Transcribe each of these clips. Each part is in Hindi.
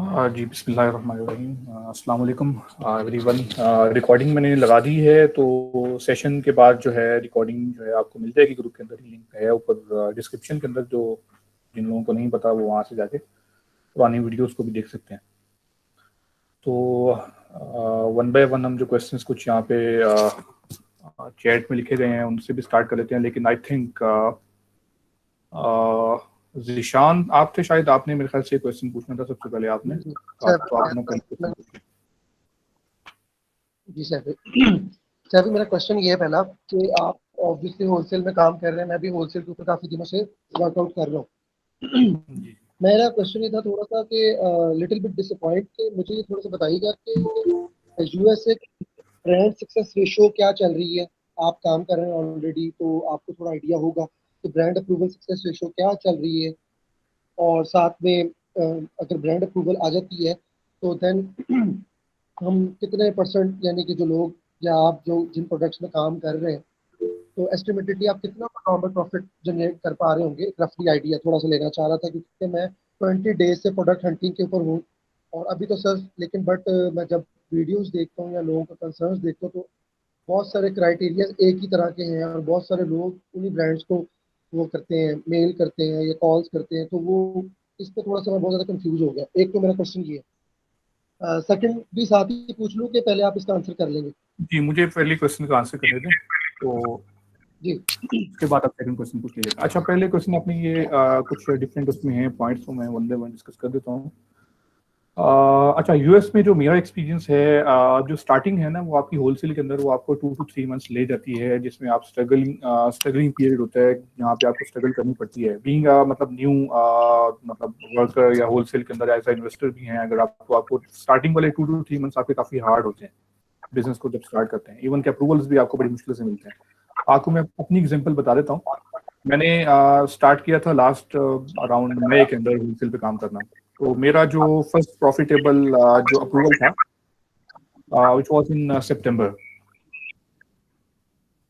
जी बिस्मिल्लाहिर्रहमानिर्रहीम। अस्सलाम वालेकुम एवरीवन। रिकॉर्डिंग मैंने लगा दी है, तो सेशन के बाद जो है रिकॉर्डिंग जो है आपको मिल जाएगी। ग्रुप के अंदर ही लिंक है ऊपर डिस्क्रिप्शन के अंदर, जो जिन लोगों को नहीं पता वो वहाँ से जाके पुरानी वीडियोस को भी देख सकते हैं। तो वन बाय वन हम जो क्वेश्चंस कुछ यहाँ पे चैट में लिखे गए हैं उनसे भी स्टार्ट कर लेते हैं। लेकिन आई थिंक ज़ीशान आप थे शायद, आपने मेरे ख्याल से क्वेश्चन पूछना था सबसे पहले आपने। तो आपने क्वेश्चन पूछिए। जी सर, मेरा क्वेश्चन ये है पहला कि आप ऑब्वियसली होलसेल में काम कर रहे हैं, मैं भी होलसेल के ऊपर काफी दिनों से वर्कआउट कर रहा हूँ। मेरा क्वेश्चन ये था थोड़ा सा कि लिटिल बिट डिसअपॉइंट कि मुझे ये थोड़ा सा बताइएगा कि यूएसए ब्रांड सक्सेस रेशियो क्या चल रही है। आप काम कर रहे हैं ऑलरेडी, तो आपको थोड़ा आइडिया होगा कि ब्रांड अप्रूवल सक्सेस रेशियो क्या चल रही है। और साथ में अगर ब्रांड अप्रूवल आ जाती है तो देन हम कितने परसेंट, यानी कि जो लोग या आप जो जिन प्रोडक्ट्स में काम कर रहे हैं, तो एस्टिमेटेडली आप कितना नॉर्मल प्रॉफिट जनरेट कर पा रहे होंगे। रफली आइडिया थोड़ा सा लेना चाह रहा था, क्योंकि मैं 20 डेज से प्रोडक्ट हंटिंग के ऊपर हूँ। और अभी तो सर लेकिन बट मैं जब वीडियोस देखता हूँ या लोगों का कंसर्न्स देखता हूँ, तो बहुत सारे क्राइटेरिया एक ही तरह के हैं और बहुत सारे लोग उन्हीं ब्रांड्स को वो करते हैं, मेल करते हैं या कॉल्स करते हैं। तो वो इस पर थोड़ा सा मैं बहुत ज़्यादा कंफ्यूज हो गया। एक तो मेरा क्वेश्चन ये है, सेकंड भी साथ ही पूछ लूँ कि पहले आप इसका आंसर कर लेंगे? जी, मुझे पहले क्वेश्चन का आंसर करने दें, तो जी उसके बाद आप सेकंड क्वेश्चन पूछ लीजिएगा। अच्छा, पहले क्वेश्चन आपने ये कुछ डिफरेंट उसमें हैं पॉइंट्स, तो मैं वन बाय वन डिस्कस कर देता हूँ। अच्छा, यूएस में जो मेरा एक्सपीरियंस है, जो स्टार्टिंग है ना वो आपकी होलसेल के अंदर वो आपको 2 to 3 मंथ्स ले जाती है, जिसमें आप स्ट्रगलिंग पीरियड होता है जहाँ पे आपको स्ट्रगल करनी पड़ती है। बीइंग मतलब न्यू मतलब वर्कर या होलसेल के अंदर एज इन्वेस्टर भी हैं, अगर आपको स्टार्टिंग वाले 2 to 3 मंथ्स आपके काफ़ी हार्ड होते हैं बिजनेस को जब स्टार्ट करते हैं। इवन के अप्रूवल्स भी आपको बड़ी मुश्किल से मिलते हैं। आपको मैं अपनी एग्जांपल बता देता हूँ। मैंने स्टार्ट किया था लास्ट अराउंड मई के अंदर होलसेल पे काम करना। तो मेरा जो फर्स्ट प्रॉफिटेबल जो अप्रूवल था विच वाज इन सितंबर।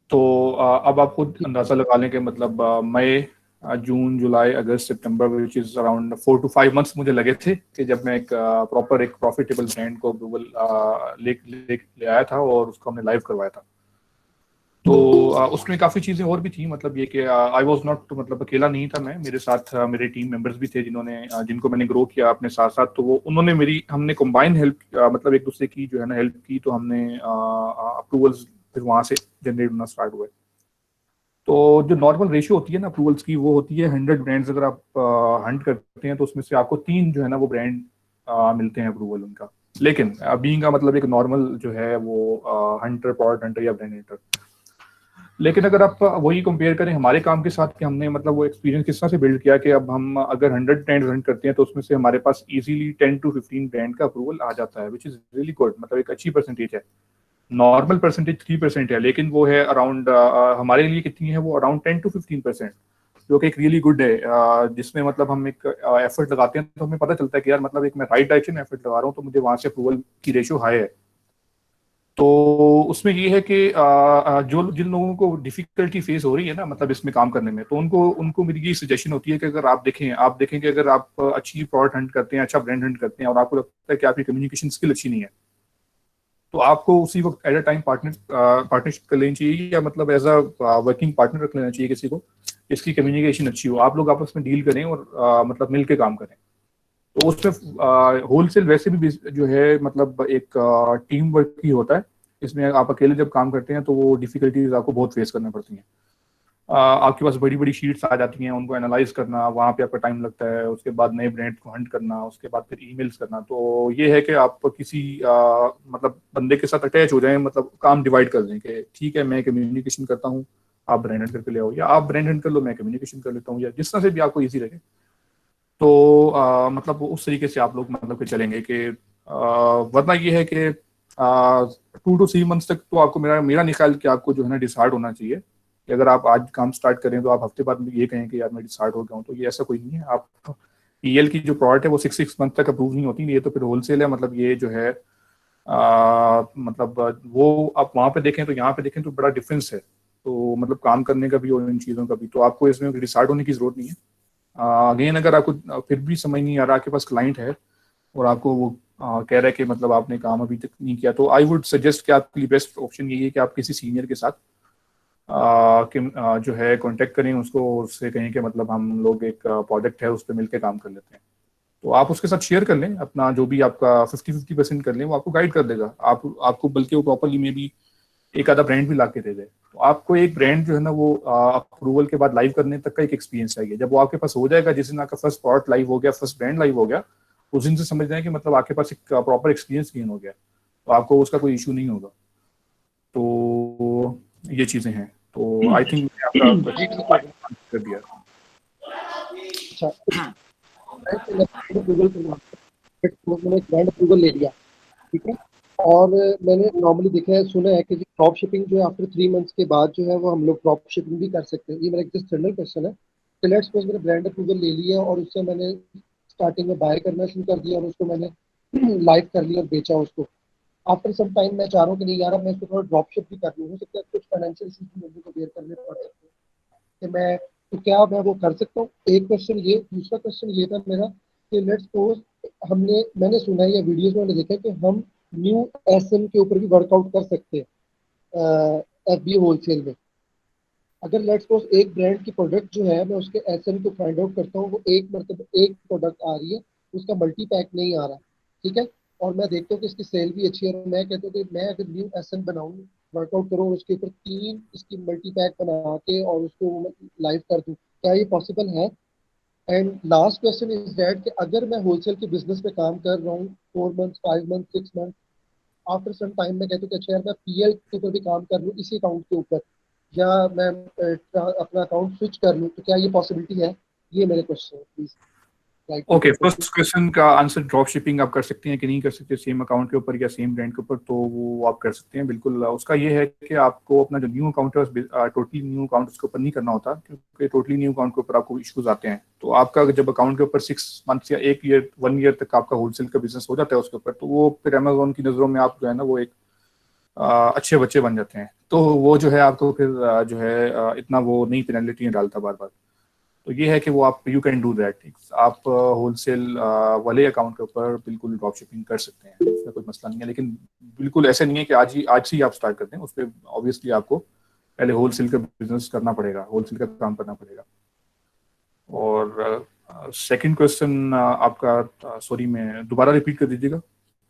तो अब आप खुद अंदाजा लगा लें कि मतलब मई, जून, जुलाई, अगस्त, सितंबर, which is around 4 to 5 months मुझे लगे थे कि जब मैं एक प्रॉपर एक प्रॉफिटेबल ब्रांड को अप्रूवल ले आया था और उसको हमने लाइव करवाया था। तो उसमें काफ़ी चीज़ें और भी थी, मतलब ये कि आई वाज नॉट, मतलब अकेला नहीं था मैं, मेरे साथ मेरे टीम मेंबर्स भी थे जिनको मैंने ग्रो किया अपने साथ साथ। तो वो उन्होंने हमने कंबाइन हेल्प, मतलब एक दूसरे की जो है ना हेल्प की, तो हमने अप्रूवल्स फिर वहाँ से जनरेट होना स्टार्ट हुए। तो जो नॉर्मल रेशियो होती है ना अप्रूवल्स की, वो होती है 100 ब्रांड्स अगर आप हंट करते हैं तो उसमें से आपको 3 जो है ना वो ब्रांड मिलते हैं अप्रूवल उनका। लेकिन बीइंग का मतलब एक नॉर्मल जो है वो हंटर, प्रोडक्ट हंटर या ब्रांड हंटर। लेकिन अगर आप वही कंपेयर करें हमारे काम के साथ कि हमने मतलब वो एक्सपीरियंस किस तरह से बिल्ड किया कि अब हम अगर 100 ब्रांड रन करते हैं तो उसमें से हमारे पास इजीली 10 to 15 ब्रांड का अप्रूवल आ जाता है, विच इज रियली गुड। मतलब एक अच्छी परसेंटेज है। नॉर्मल परसेंटेज 3% है, लेकिन वो है अराउंड हमारे लिए कितनी है वो अराउंड 10 to 15%, जो कि एक रियली गुड है। जिसमें मतलब हम एक एफर्ट लगाते हैं तो हमें पता चलता है कि यार मतलब एक मैं राइट डायरेक्शन में एफर्ट लगा रहा हूँ, तो मुझे वहां से अप्रूवल की रेशियो हाई है। तो उसमें ये है कि जो जिन लोगों को डिफिकल्टी फेस हो रही है ना मतलब इसमें काम करने में, तो उनको उनको मेरी ये सजेशन होती है कि अगर आप देखें कि अगर आप अच्छी प्रोडक्ट हंट करते हैं, अच्छा ब्रांड हंट करते हैं और आपको लगता है कि आपकी कम्युनिकेशन स्किल अच्छी नहीं है, तो आपको उसी वक्त एट अ टाइम पार्टनरशिप कर लेनी चाहिए, या मतलब एज अ वर्किंग पार्टनर रख लेना चाहिए किसी को, इसकी कम्युनिकेशन अच्छी हो, आप लोग आपस में डील करें और मतलब मिल के काम करें। तो उसमें होलसेल वैसे भी जो है मतलब एक टीम वर्क ही होता है। इसमें आप अकेले जब काम करते हैं तो वो डिफिकल्टीज आपको बहुत फेस करना पड़ती हैं। आपके पास बड़ी बड़ी शीट्स आ जाती हैं, उनको एनालाइज करना, वहाँ पे आपका टाइम लगता है। उसके बाद नए ब्रांड को हंट करना, उसके बाद फिर ईमेल्स करना। तो ये है कि आप किसी मतलब बंदे के साथ अटैच हो जाएं, मतलब काम डिवाइड कर दें कि ठीक है मैं कम्युनिकेशन करता हूँ, आप ब्रांड हंट करके ले आओ, या आप ब्रांड हंट कर लो मैं कम्युनिकेशन कर लेता हूँ, या जिस तरह से भी आपको ईजी लगे। तो मतलब उस तरीके से आप लोग मतलब कि चलेंगे कि वरना ये है कि 2 to 3 मंथ्स तक तो आपको मेरा नहीं ख्याल कि आपको जो है ना डिसहार्ड होना चाहिए कि अगर आप आज काम स्टार्ट करें तो आप हफ्ते बाद ये कहें कि यार मैं डिसहार्ड हो गया हूँ। तो ये ऐसा कोई नहीं है। आप ईएल की जो प्रोडक्ट है वो 6 मंथ तक अप्रूव नहीं होती, ये तो फिर होलसेल है। मतलब ये जो है मतलब वो आप वहाँ पे देखें तो यहाँ पे देखें तो बड़ा डिफरेंस है। तो मतलब काम करने का भी और इन चीज़ों का भी, तो आपको इसमें डिसहार्ड होने की जरूरत नहीं है। अगेन अगर आपको फिर भी समझ नहीं आ रहा, आपके पास क्लाइंट है और आपको वो कह रहा है कि मतलब आपने काम अभी तक नहीं किया, तो आई वुड सजेस्ट कि आपके लिए बेस्ट ऑप्शन यही है कि आप किसी सीनियर के साथ जो है कांटेक्ट करें उसको, उससे कहें कि मतलब हम लोग एक प्रोजेक्ट है उस पर मिलकर काम कर लेते हैं। तो आप उसके साथ शेयर कर लें अपना जो भी आपका 50-50% कर लें, वो आपको गाइड कर देगा। आपको बल्कि वो प्रॉपरली में भी एक आधा ब्रांड भी ला के दे दे। तो आपको एक ब्रांड जो है ना वो अप्रूवल के बाद लाइव करने तक का एक एक्सपीरियंस चाहिए। जब वो आपके पास हो जाएगा, जिस दिन आपका फर्स्ट प्रोडक्ट लाइव हो गया, फर्स्ट ब्रांड लाइव हो गया, उस दिन से समझ जाए कि मतलब आपके पास एक प्रॉपर एक्सपीरियंस गेन हो गया, तो आपको उसका कोई इशू नहीं होगा। तो ये चीजें हैं। तो आई थिंक मैंने आपका जी ठीक है। कर दिया। अच्छा, गूगल मैंने ब्रांड अप्रूवल ले लिया, ठीक है। और मैंने नॉर्मली देखा है, सुना है कि ड्रॉप शिपिंग जो है आफ्टर 3 मंथ्स के बाद जो है वो हम लोग ड्रॉप शिपिंग भी कर सकते हैं। ये मेरा एक जनरल क्वेश्चन है। तो लेट्स सपोज मैंने ब्रांड अप्रूवल ले लिया और उससे मैंने स्टार्टिंग में बाय करना शुरू कर दिया और उसको मैंने लाइव कर लिया और बेचा उसको। आफ्टर सम टाइम मैं चाह रहा हूँ कि नहीं यार, अब मैं इसको थोड़ा ड्रॉप शिप भी कर लूँ, हो सकता है कुछ फाइनेंशियल इशूज भी मुझे को बेयर करने पड़ सकते हैं, कि मैं, तो क्या मैं वो कर सकता हूँ? एक क्वेश्चन ये। दूसरा क्वेश्चन ये था मेरा कि लेट्स सपोज मैंने सुना है या वीडियोस में मैंने देखा है कि हम न्यू एसएम के ऊपर भी वर्कआउट कर सकते हैं एफबी होलसेल में। अगर लेट्स सपोज एक ब्रांड की प्रोडक्ट जो है मैं उसके एसएम को फाइंड आउट करता हूँ, वो एक प्रोडक्ट आ रही है, उसका मल्टी पैक नहीं आ रहा, ठीक है, और मैं देखता हूँ कि इसकी सेल भी अच्छी है, और मैं कहता हूँ कि मैं अगर न्यू एसएम बनाऊँ, वर्कआउट करूँ, उसके ऊपर 3 इसकी मल्टी पैक बना के और उसको लाइव कर दूँ, क्या ये पॉसिबल है? And last question is that कि अगर मैं होलसेल के बिजनेस में काम कर रहा हूँ 4 months, 5 months, 6 month, after some time मैं कहता हूँ कि अच्छा यार मैं पीएल के ऊपर भी काम कर लूँ इसी अकाउंट के ऊपर, या मैं अपना अकाउंट स्विच कर लूँ, तो क्या ये पॉसिबिलिटी है? ये मेरे क्वेश्चन है, please guide me okay, that question. First question का आंसर, ड्रॉप शिपिंग आप कर सकते हैं कि नहीं कर सकते सेम अकाउंट के ऊपर या सेम ब्रांड के ऊपर, तो वो आप कर सकते हैं बिल्कुल। उसका ये है कि आपको अपना जो न्यू अकाउंट है टोटली न्यू अकाउंट उसके ऊपर नहीं करना होता, क्योंकि टोटली न्यू अकाउंट के ऊपर आपको इश्यूज आते हैं। तो आपका जब अकाउंट के ऊपर 6 मंथ्स या 1 ईयर 1 ईयर तक आपका होलसेल का बिजनेस हो जाता है उसके ऊपर, तो वो फिर अमेजोन की नज़रों में आप जो है ना वो एक अच्छे बच्चे बन जाते हैं। तो वो जो है आपको फिर जो है इतना वो नहीं पेनल्टी डालता बार बार। तो ये है कि वो आप यू कैन डू दैट। आप होलसेल वाले अकाउंट के ऊपर बिल्कुल ड्रॉप शिपिंग कर सकते हैं, उसमें कोई मसला नहीं है। लेकिन बिल्कुल ऐसे नहीं है कि आज से ही आप स्टार्ट करते हैं, उस पर ऑब्वियसली आपको पहले होलसेल का बिजनेस करना पड़ेगा, होलसेल का काम करना पड़ेगा। और सेकंड क्वेश्चन आपका, सॉरी मैं दोबारा रिपीट कर दीजिएगा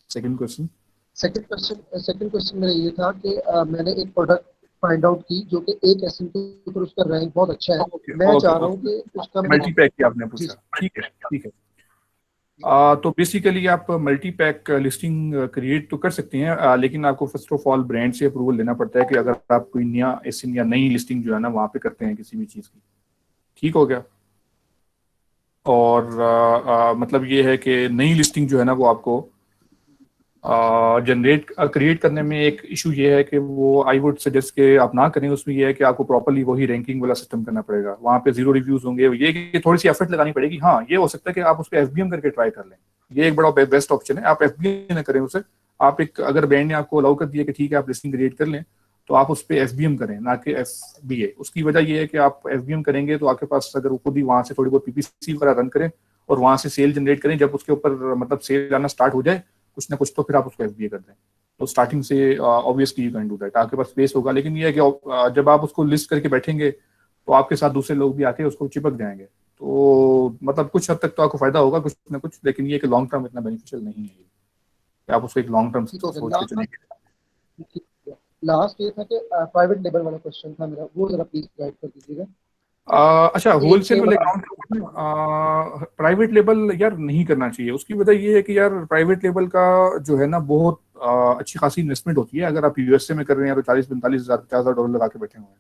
सेकंड क्वेश्चन। सेकंड क्वेश्चन मेरा ये था कि मैंने एक प्रोडक्ट फाइंड आउट की जो कि एक एसएम के ऊपर उसका रैंक बहुत अच्छा है, ओके मैं ओके चाह रहा हूँ ओके, कि उसका मल्टी पैक की आपने जी पूछा, ठीक है ठीक है। जी तो बेसिकली आप मल्टी पैक लिस्टिंग क्रिएट तो कर सकते हैं, लेकिन आपको फर्स्ट ऑफ ऑल ब्रांड से अप्रूवल लेना पड़ता है कि अगर आप कोई नया एसिन या नई लिस्टिंग जो है ना वहाँ पे करते हैं किसी भी चीज़ की, ठीक हो गया। और मतलब ये है कि नई लिस्टिंग जो है ना वो आपको जनरेट क्रिएट करने में एक इशू ये है कि वो आई वुड सजेस्ट कि आप ना करें। उसमें ये है कि आपको प्रॉपर्ली वही रैंकिंग वाला सिस्टम करना पड़ेगा, वहाँ पे 0 रिव्यूज होंगे, ये कि थोड़ी सी एफर्ट लगानी पड़ेगी। हाँ, ये हो सकता है कि आप उस पर एफबीएम करके ट्राई कर लें, ये एक बड़ा बेस्ट ऑप्शन है। आप एफबीएम ना करें उसे, आप एक, अगर ब्रांड ने आपको अलाउ कर दिया कि ठीक है आप लिस्टिंग क्रिएट कर लें, तो आप उस पर एफबीएम करें, ना कि एफबीए। उसकी वजह ये है कि आप एफबीएम करेंगे तो आपके पास अगर वो खुद ही वहाँ से थोड़ी बहुत पीपीसी वगैरह रन करें और वहाँ से सेल जनरेट करें, जब उसके ऊपर मतलब सेल आना स्टार्ट हो जाए कुछ ना कुछ, तो फिर आप उसको एफबीए कर दें। तो स्टार्टिंग से obviously you can do that, आपके पास स्पेस होगा। लेकिन ये है कि जब आप उसको लिस्ट करके बैठेंगे तो आपके साथ दूसरे लोग भी आके उसको चिपक जाएंगे। तो मतलब कुछ हद तक तो आपको फायदा होगा कुछ ना कुछ, लेकिन ये कि लॉन्ग टर्म इतना बेनिफिशियल नहीं है कि आप उसको एक लॉन्ग टर्म ठीक हो सोच के गया। चलेंगे। लास्ट ये था कि प्राइवेट लेबल वाला क्वेश्चन था मेरा, वो जरा प्लीज गाइड कर दीजिएगा। अच्छा, एक होलसेल के वाले मतलब अकाउंट के ऊपर प्राइवेट लेबल यार नहीं करना चाहिए। उसकी वजह ये है कि यार प्राइवेट लेबल का जो है ना बहुत अच्छी खासी इन्वेस्टमेंट होती है। अगर आप यूएसए में कर रहे हैं तो 40-45 हज़ार $50,000 लगा के बैठे हुए हैं।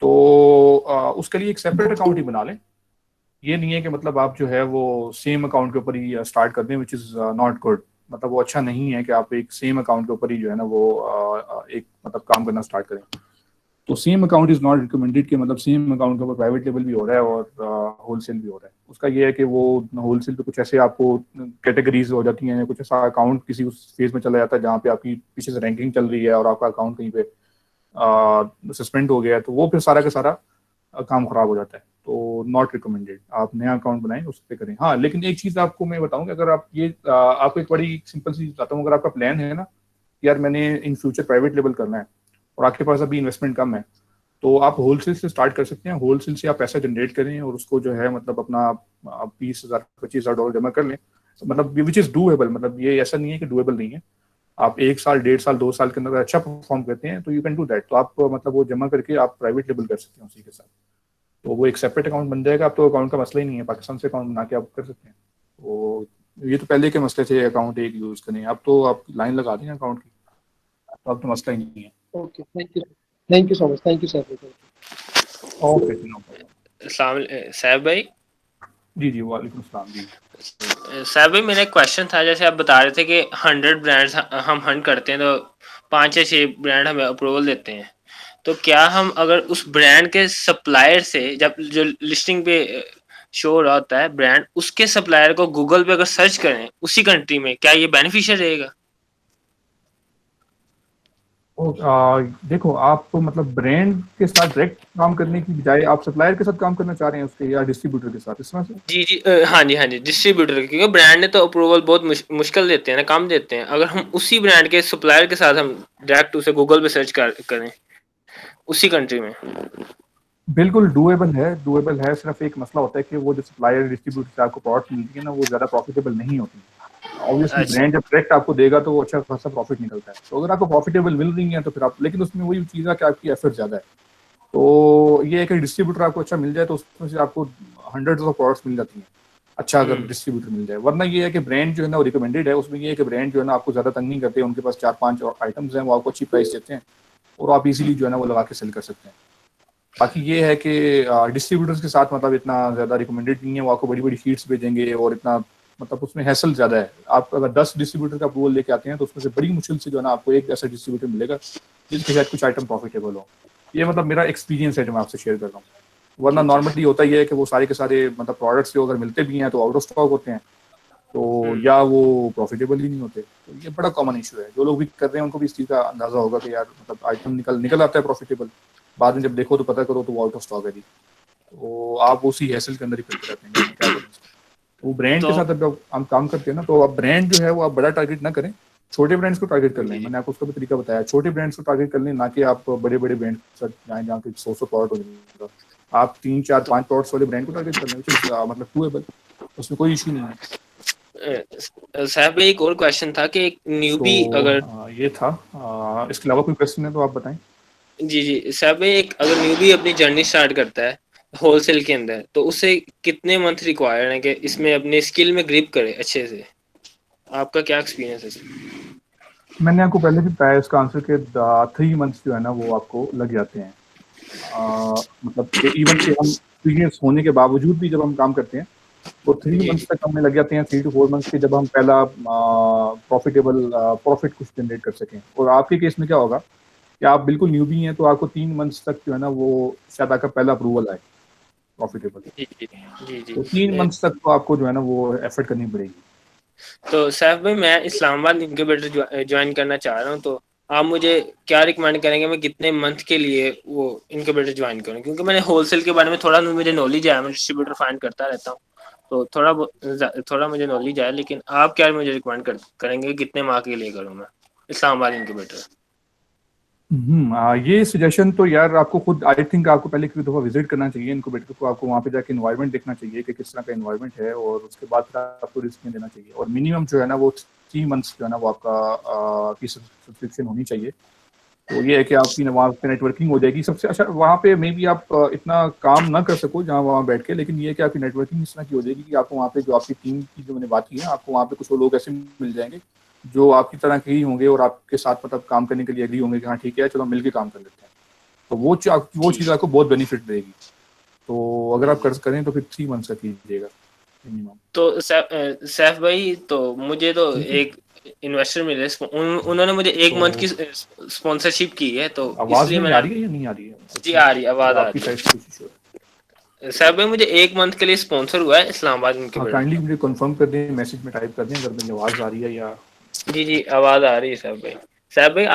तो उसके लिए एक सेपरेट अकाउंट ही बना लें। ये नहीं है कि मतलब आप जो है वो सेम अकाउंट के ऊपर ही स्टार्ट कर दें, विच इज़ नॉट गुड। मतलब वो अच्छा नहीं है कि आप एक सेम अकाउंट के ऊपर ही जो है ना वो एक मतलब काम करना स्टार्ट करें। तो same account is not recommended कि मतलब सेम अकाउंट के ऊपर प्राइवेट लेवल भी हो रहा है और होलसेल भी हो रहा है। उसका ये है कि वो होलसेल पे कुछ ऐसे आपको कैटेगरीज हो जाती हैं, कुछ ऐसा अकाउंट किसी उस फेज में चला जाता है जहाँ पे आपकी पीछे से रैंकिंग चल रही है और आपका अकाउंट कहीं पे सस्पेंड हो गया है, तो वो फिर सारा का सारा काम खराब हो जाता है। तो नॉट रिकमेंडेड। आप नया अकाउंट बनाएं, उस पर करें। हाँ, लेकिन एक चीज आपको मैं बताऊंगा, अगर आप ये आपको एक बड़ी सिंपल सी बताता हूँ, अगर आपका प्लान है ना यार मैंने इन फ्यूचर प्राइवेट लेवल करना है और आपके पास अभी इन्वेस्टमेंट कम है, तो आप होलसेल से स्टार्ट कर सकते हैं। होलसेल से आप पैसा जनरेट करें और उसको जो है मतलब अपना 20,000 25,000 डॉलर जमा कर लें, मतलब विच इज डूएबल। मतलब ये ऐसा नहीं है कि डूएबल नहीं है। आप 1 साल 1.5 साल 2 साल के अंदर अच्छा परफॉर्म करते हैं तो यू कैन डू दैट। तो आप मतलब वो जमा करके आप प्राइवेट लेवल कर सकते हैं उसी के साथ। तो वो एक सेपरेट अकाउंट बन जाएगा। आप तो अकाउंट का मसला ही नहीं है, पाकिस्तान से अकाउंट बना के आप कर सकते हैं। तो ये तो पहले के मसले थे अकाउंट एक यूज करने, अब तो आप लाइन लगा दें अकाउंट की, तो अब तो मसला ही नहीं है। Okay, thank you so much, thank you sir. Okay, no problem. साहब भाई। जी जी, वालेकुम सलाम जी। साहब भाई मेरा एक क्वेश्चन था, जैसे आप बता रहे थे कि 100 ब्रांड्स हम हंट करते हैं तो 5 या 6 ब्रांड हमें अप्रूवल देते हैं, तो क्या हम अगर उस ब्रांड के सप्लायर से, जब जो लिस्टिंग पे शो हो रहा होता है ब्रांड, उसके सप्लायर को गूगल पे अगर सर्च करें उसी कंट्री में, क्या ये बेनिफिशियल रहेगा? देखो, आप मतलब ब्रांड के साथ डायरेक्ट काम करने की बजाय आप सप्लायर के साथ काम करना चाह रहे हैं उसके, या डिस्ट्रीब्यूटर के साथ, इस तरह से? जी जी, हाँ जी हाँ जी, डिस्ट्रीब्यूटर, क्योंकि ब्रांड ने तो अप्रूवल बहुत मुश्किल देते हैं ना, कम देते हैं। अगर हम उसी ब्रांड के सप्लायर के साथ हम डायरेक्ट उसे गूगल पे सर्च करें उसी कंट्री में। बिल्कुल डुएबल है। सिर्फ एक मसला होता है कि वो जो सप्लायर डिस्ट्रीब्यूटर से आपको प्रोडक्ट मिलती है ना, वो ज़्यादा प्रॉफिटेबल नहीं होती। ऑब्वियसली अच्छा। ब्रांड जब डायरेक्ट आपको देगा तो वो अच्छा खासा प्रॉफिट निकलता है। तो अगर आपको प्रॉफिटेबल मिल रही है तो फिर आप, लेकिन उसमें वही चीज़ है कि आपकी एफर्ट ज़्यादा है। तो ये है कि डिस्ट्रीब्यूटर आपको अच्छा मिल जाए तो उसमें से आपको हंड्रेड्स ऑफ प्रोडक्ट्स मिल जाती हैं, अच्छा अगर डिस्ट्रीब्यूटर मिल जाए। वरना ये है कि ब्रांड जो है ना वो रिकमेंडेड है, उसमें ये है कि ब्रांड जो है ना आपको ज़्यादा तंग नहीं करते, उनके पास 4-5 आइटम्स हैं, वो आपको अच्छी प्राइस देते हैं और आप इजीली जो है ना वो लगा के सेल कर सकते हैं। बाकी ये है कि डिस्ट्रीब्यूटर्स के साथ मतलब इतना ज़्यादा रिकमेंडेड नहीं है, वो आपको बड़ी बड़ी शीट्स भेजेंगे और इतना मतलब उसमें हैसल ज़्यादा है। आप अगर 10 डिस्ट्रीब्यूटर का अप्रूवल लेके आते हैं तो उसमें से बड़ी मुश्किल से जो है ना आपको एक ऐसा डिस्ट्रीब्यूटर मिलेगा जिसके साथ कुछ आइटम प्रॉफिटेबल हो। ये मतलब मेरा एक्सपीरियंस है जो मैं आपसे शेयर कर रहा हूँ। वरना नॉर्मली होता ही है कि वो सारे के सारे मतलब प्रोडक्ट्स जो अगर मिलते भी हैं तो आउट ऑफ स्टॉक होते हैं, तो या वो प्रॉफिटेबल ही नहीं होते। तो ये बड़ा कॉमन इशू है। जो लोग भी कर रहे हैं उनको भी इस चीज़ का अंदाजा होगा कि यार मतलब आइटम निकल आता है प्रॉफिटेबल, बाद में जब देखो तो पता करो तो वो आउट ऑफ स्टॉक है जी। तो आप उसी हैसल के अंदर ही फिरते रहते हैं, क्या करें। वो ब्रांड के तो साथ जब हम काम करते हैं ना, तो आप ब्रांड जो है वो आप बड़ा टारगेट ना करें, छोटे ब्रांड्स को टारगेट कर लें। मैंने आपको उसका भी तरीका बताया, छोटे ब्रांड्स को टारगेट कर लें, ना कि आप बड़े बड़े ब्रांड के साथ जाएं जहाँ के 100 प्रोडक्ट हो जाएंगे। आप 3-4-5 प्रोडक्ट्स वाले ब्रांड को टारगेट कर लें, मतलब डूएबल, उसमें कोई इशू नहीं है। साहब एक और क्वेश्चन था कि एक न्यूबी तो अगर, ये था। इसके अलावा कोई क्वेश्चन है तो आप बताएं। जी जी साहब, एक अगर न्यूबी अपनी जर्नी स्टार्ट करता है होलसेल के अंदर, तो उसे कितने मंथ रिक्वायर्ड है कि इसमें अपने स्किल में ग्रिप करे अच्छे से? आपका क्या एक्सपीरियंस है इसमें? मैंने आपको पहले भी बताया इसका आंसर के 3 मंथ्स जो है ना वो आपको लग जाते हैं। मतलब कि इवन कि हम एक्सपीरियंस होने के बावजूद भी जब हम काम करते हैं तो 3 जी मंथ्स जी तक हमें लग जाते हैं, 3 to 4 मंथ्स के, जब हम पहला प्रॉफिट कुछ जनरेट कर सकें। और आपके केस में क्या होगा कि आप बिल्कुल न्यूबी हैं, तो आपको 3 मंथ्स तक जो है ना वो शायद आपका पहला अप्रूवल आए प्रॉफिटेबल। जी जी जी जी। तो 3 मंथ्स तक तो आपको जो है ना वो एफर्ट करनी पड़ेगी। तो सैफ भाई मैं इस्लामाबाद इनक्यूबेटर ज्वाइन करना चाह रहा हूँ, तो आप मुझे क्या रिकमेंड करेंगे, मैं कितने मंथ के लिए वो इनक्यूबेटर ज्वाइन करूँ? क्योंकि मैंने होलसेल के बारे में थोड़ा मुझे नॉलेज है, मैं डिस्ट्रीब्यूटर फाइंड करता रहता हूँ, तो थोड़ा मुझे नॉलेज है। लेकिन आप क्या मुझे रिकमेंड करेंगे कितने माह के लिए करूँ मैं इस्लामाबाद इनक्यूबेटर? ये सजेशन तो यार आपको खुद, आई थिंक आपको पहले एक दफ़ा विजिट करना चाहिए इनक्यूबेटर को। आपको वहाँ पे जाके इन्वायरमेंट देखना चाहिए कि किस तरह का इन्वायरमेंट है, और उसके बाद फिर आपको रिस्क में देना चाहिए। और मिनिमम जो है ना वो 3 मंथ्स जो है ना वो आपका की सब्सक्रिप्शन होनी चाहिए। तो ये है कि आपकी वहाँ पे नेटवर्किंग हो जाएगी सबसे अच्छा। वहाँ पे मे बी आप इतना काम ना कर सको जहाँ वहाँ बैठ के, लेकिन ये है कि आपकी नेटवर्किंग इस तरह की हो जाएगी कि आपको वहाँ पे जो आपकी टीम की जो मैंने बात की है, आपको वहाँ पे कुछ लोग ऐसे मिल जाएंगे जो आपकी तरह के ही होंगे और आपके साथ मतलब काम करने के लिए एग्री होंगे कि हाँ ठीक है चलो मिलके काम कर लेते हैं। तो वो जी चीज़ आपको बहुत बेनिफिट देगी। तो अगर आप जी। करें तो फिर 3 मंथ्स का कीजिएगा मिनिमम। तो सैफ भाई, तो मुझे तो एक इन्वेस्टर मिले, उन्होंने मुझे 1 मंथ की तो स्पॉन्सरशिप की है, तो आवाज़ इसलिए मेरी आ मैंने, रही है या नहीं आ रही है? जी अच्छा, आ रही, आवाज आ आपकी रही साइड से कुछ इशू है। है। सैफ भाई मुझे 1 मंथ के लिए स्पॉन्सर हुआ है इस्लामाबाद हाँ, इनक्यूबेटर काइंडली का। मुझे कंफर्म कर दें, मैसेज में टाइप कर दें अगर मेरी आवाज़ आ रही है या। जी जी आवाज आ रही है सैफ भाई। साहब भाई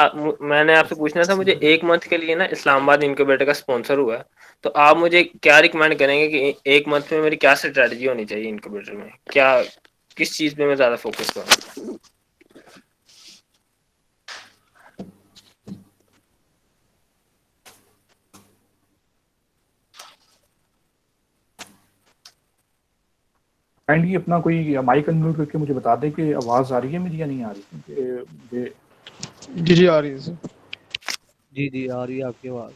मैंने आपसे पूछना था, मुझे 1 मंथ के लिए ना इस्लामाबाद इनक्यूबेटर का स्पॉन्सर हुआ है, तो आप मुझे क्या रिकमेंड करेंगे कि 1 मंथ में मेरी क्या स्ट्रेटजी होनी चाहिए इनक्यूबेटर में, क्या किस चीज पे मैं ज्यादा फोकस करूँ? काइंडली अपना कोई माइक अनम्यूट करके मुझे बता दें कि आवाज़ आ रही है मेरी या नहीं आ रही, क्योंकि मुझे जी आ रही है सर। जी आ रही है आपकी आवाज।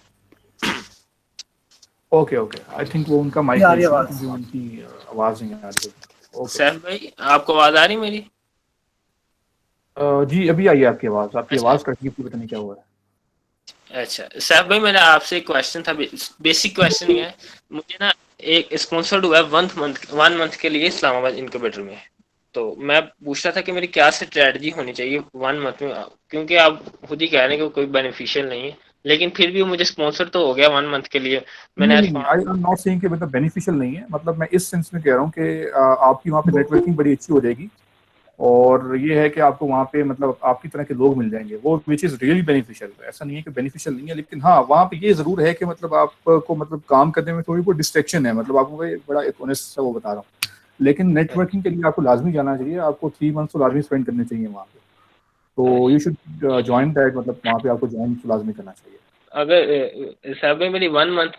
ओके आई थिंक वो उनका माइक आ रही है इशू है, आवाज। क्योंकि उनकी आवाज़ नहीं आ रही है। ओके सैफ भाई आपको आवाज आ रही मेरी? जी अभी आई है आपकी आवाज़, आपकी अच्छा आवाज़ कट गई थी, पता नहीं क्या हुआ है। अच्छा सैफ भाई, मेरा आपसे एक क्वेश्चन था, बेसिक क्वेश्चन ही है। मुझे ना एक स्पॉन्सर्ड हुआ है 1 मंथ के लिए इस्लामाबाद इनक्यूबेटर में, तो मैं पूछ रहा था कि मेरी क्या स्ट्रेटजी होनी चाहिए 1 मंथ में, क्योंकि आप खुद ही कह रहे हैं कि वो कोई बेनिफिशियल नहीं है, लेकिन फिर भी मुझे स्पॉन्सर तो हो गया 1 मंथ के लिए। मैंने आज नहीं, आई एम नॉट सेइंग कि मतलब बेनिफिशियल नहीं है, मतलब मैं इस सेंस में कह रहा हूँ कि आपकी वहाँ पे नेटवर्किंग बड़ी अच्छी हो जाएगी, और ये है कि आपको वहाँ पे मतलब आपकी तरह के लोग मिल जाएंगे, वो विच इज़ रियली बेनिफिशियल। ऐसा नहीं है कि बेनिफिशियल नहीं है, लेकिन हाँ वहाँ पे ये ज़रूर है कि मतलब आपको मतलब काम करने में थोड़ी बहुत डिस्ट्रैक्शन है, मतलब आपको मैं बड़ा एक ऑनेस्ट सा वो बता रहा हूँ। लेकिन नेटवर्किंग के लिए आपको लाजमी जाना चाहिए, आपको 3 मंथ्स तो लाजमी स्पेंड करने चाहिए वहाँ पे, तो यू शुड ज्वाइन दैट, मतलब वहाँ पे आपको ज्वाइन तो लाजमी करना चाहिए। अगर साहब भाई मेरी 1 मंथ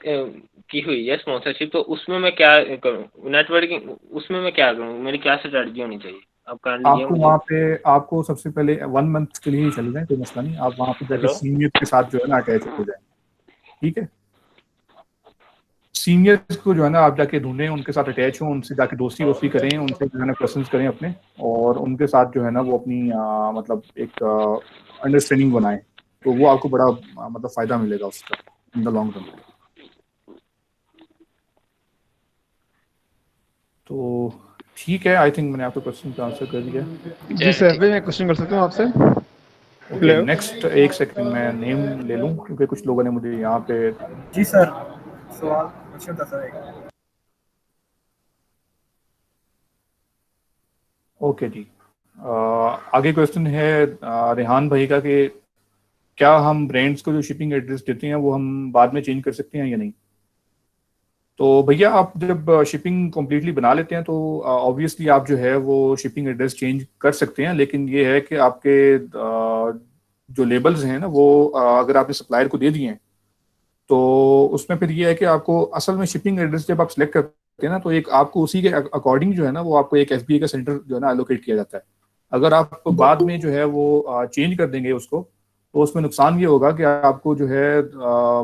की हुई है स्पॉन्सरशिप, तो उसमें मैं क्या करूँ, नेटवर्किंग उसमें मैं क्या करूँ, मेरी क्या स्ट्रेटजी होनी चाहिए? आप कर लीजिए आपको मुझे। वहाँ पे आपको सबसे पहले 1 मंथ के लिए ही चले जाएं, कोई मसला नहीं, आप वहाँ पे जाके हेलो। सीनियर के साथ जो है ना अटैच हो जाएं, ठीक है। सीनियर्स को जो है ना आप जाके ढूंढें, उनके साथ अटैच हों, उनसे जाके दोस्ती वोस्ती करें, उनसे जो है ना क्वेश्चंस करें अपने, और उनके साथ जो है ना वो अपनी मतलब एक अंडरस्टैंडिंग बनाएं, तो वो आपको बड़ा मतलब फ़ायदा मिलेगा उसका इन द लॉन्ग रन। तो ठीक है, आई थिंक मैंने आपके क्वेश्चन का आंसर कर दिया। जी सैफ भाई, मैं क्वेश्चन कर सकता हूँ आपसे? ओके नेक्स्ट, एक सेकंड मैं नेम ले लूँ, क्योंकि कुछ लोगों ने मुझे यहाँ पे। जी सर, सवाल क्वेश्चन था सर एक। ओके जी, आगे क्वेश्चन है रेहान भाई का कि क्या हम ब्रांड्स को जो शिपिंग एड्रेस देते हैं वो हम बाद में चेंज कर सकते हैं या नहीं। तो भैया आप जब शिपिंग कम्प्लीटली बना लेते हैं तो ऑब्वियसली आप जो है वो शिपिंग एड्रेस चेंज कर सकते हैं, लेकिन ये है कि आपके जो लेबल्स हैं ना वो अगर आपने सप्लायर को दे दिए हैं तो उसमें फिर ये है कि आपको असल में शिपिंग एड्रेस जब आप सेलेक्ट करते हैं ना, तो एक आपको उसी के अकॉर्डिंग जो है ना वो आपको एक एफबीए का सेंटर जो है ना एलोकेट किया जाता है। अगर आप बाद में जो है वो चेंज कर देंगे उसको, तो उसमें नुकसान ये होगा कि आपको जो है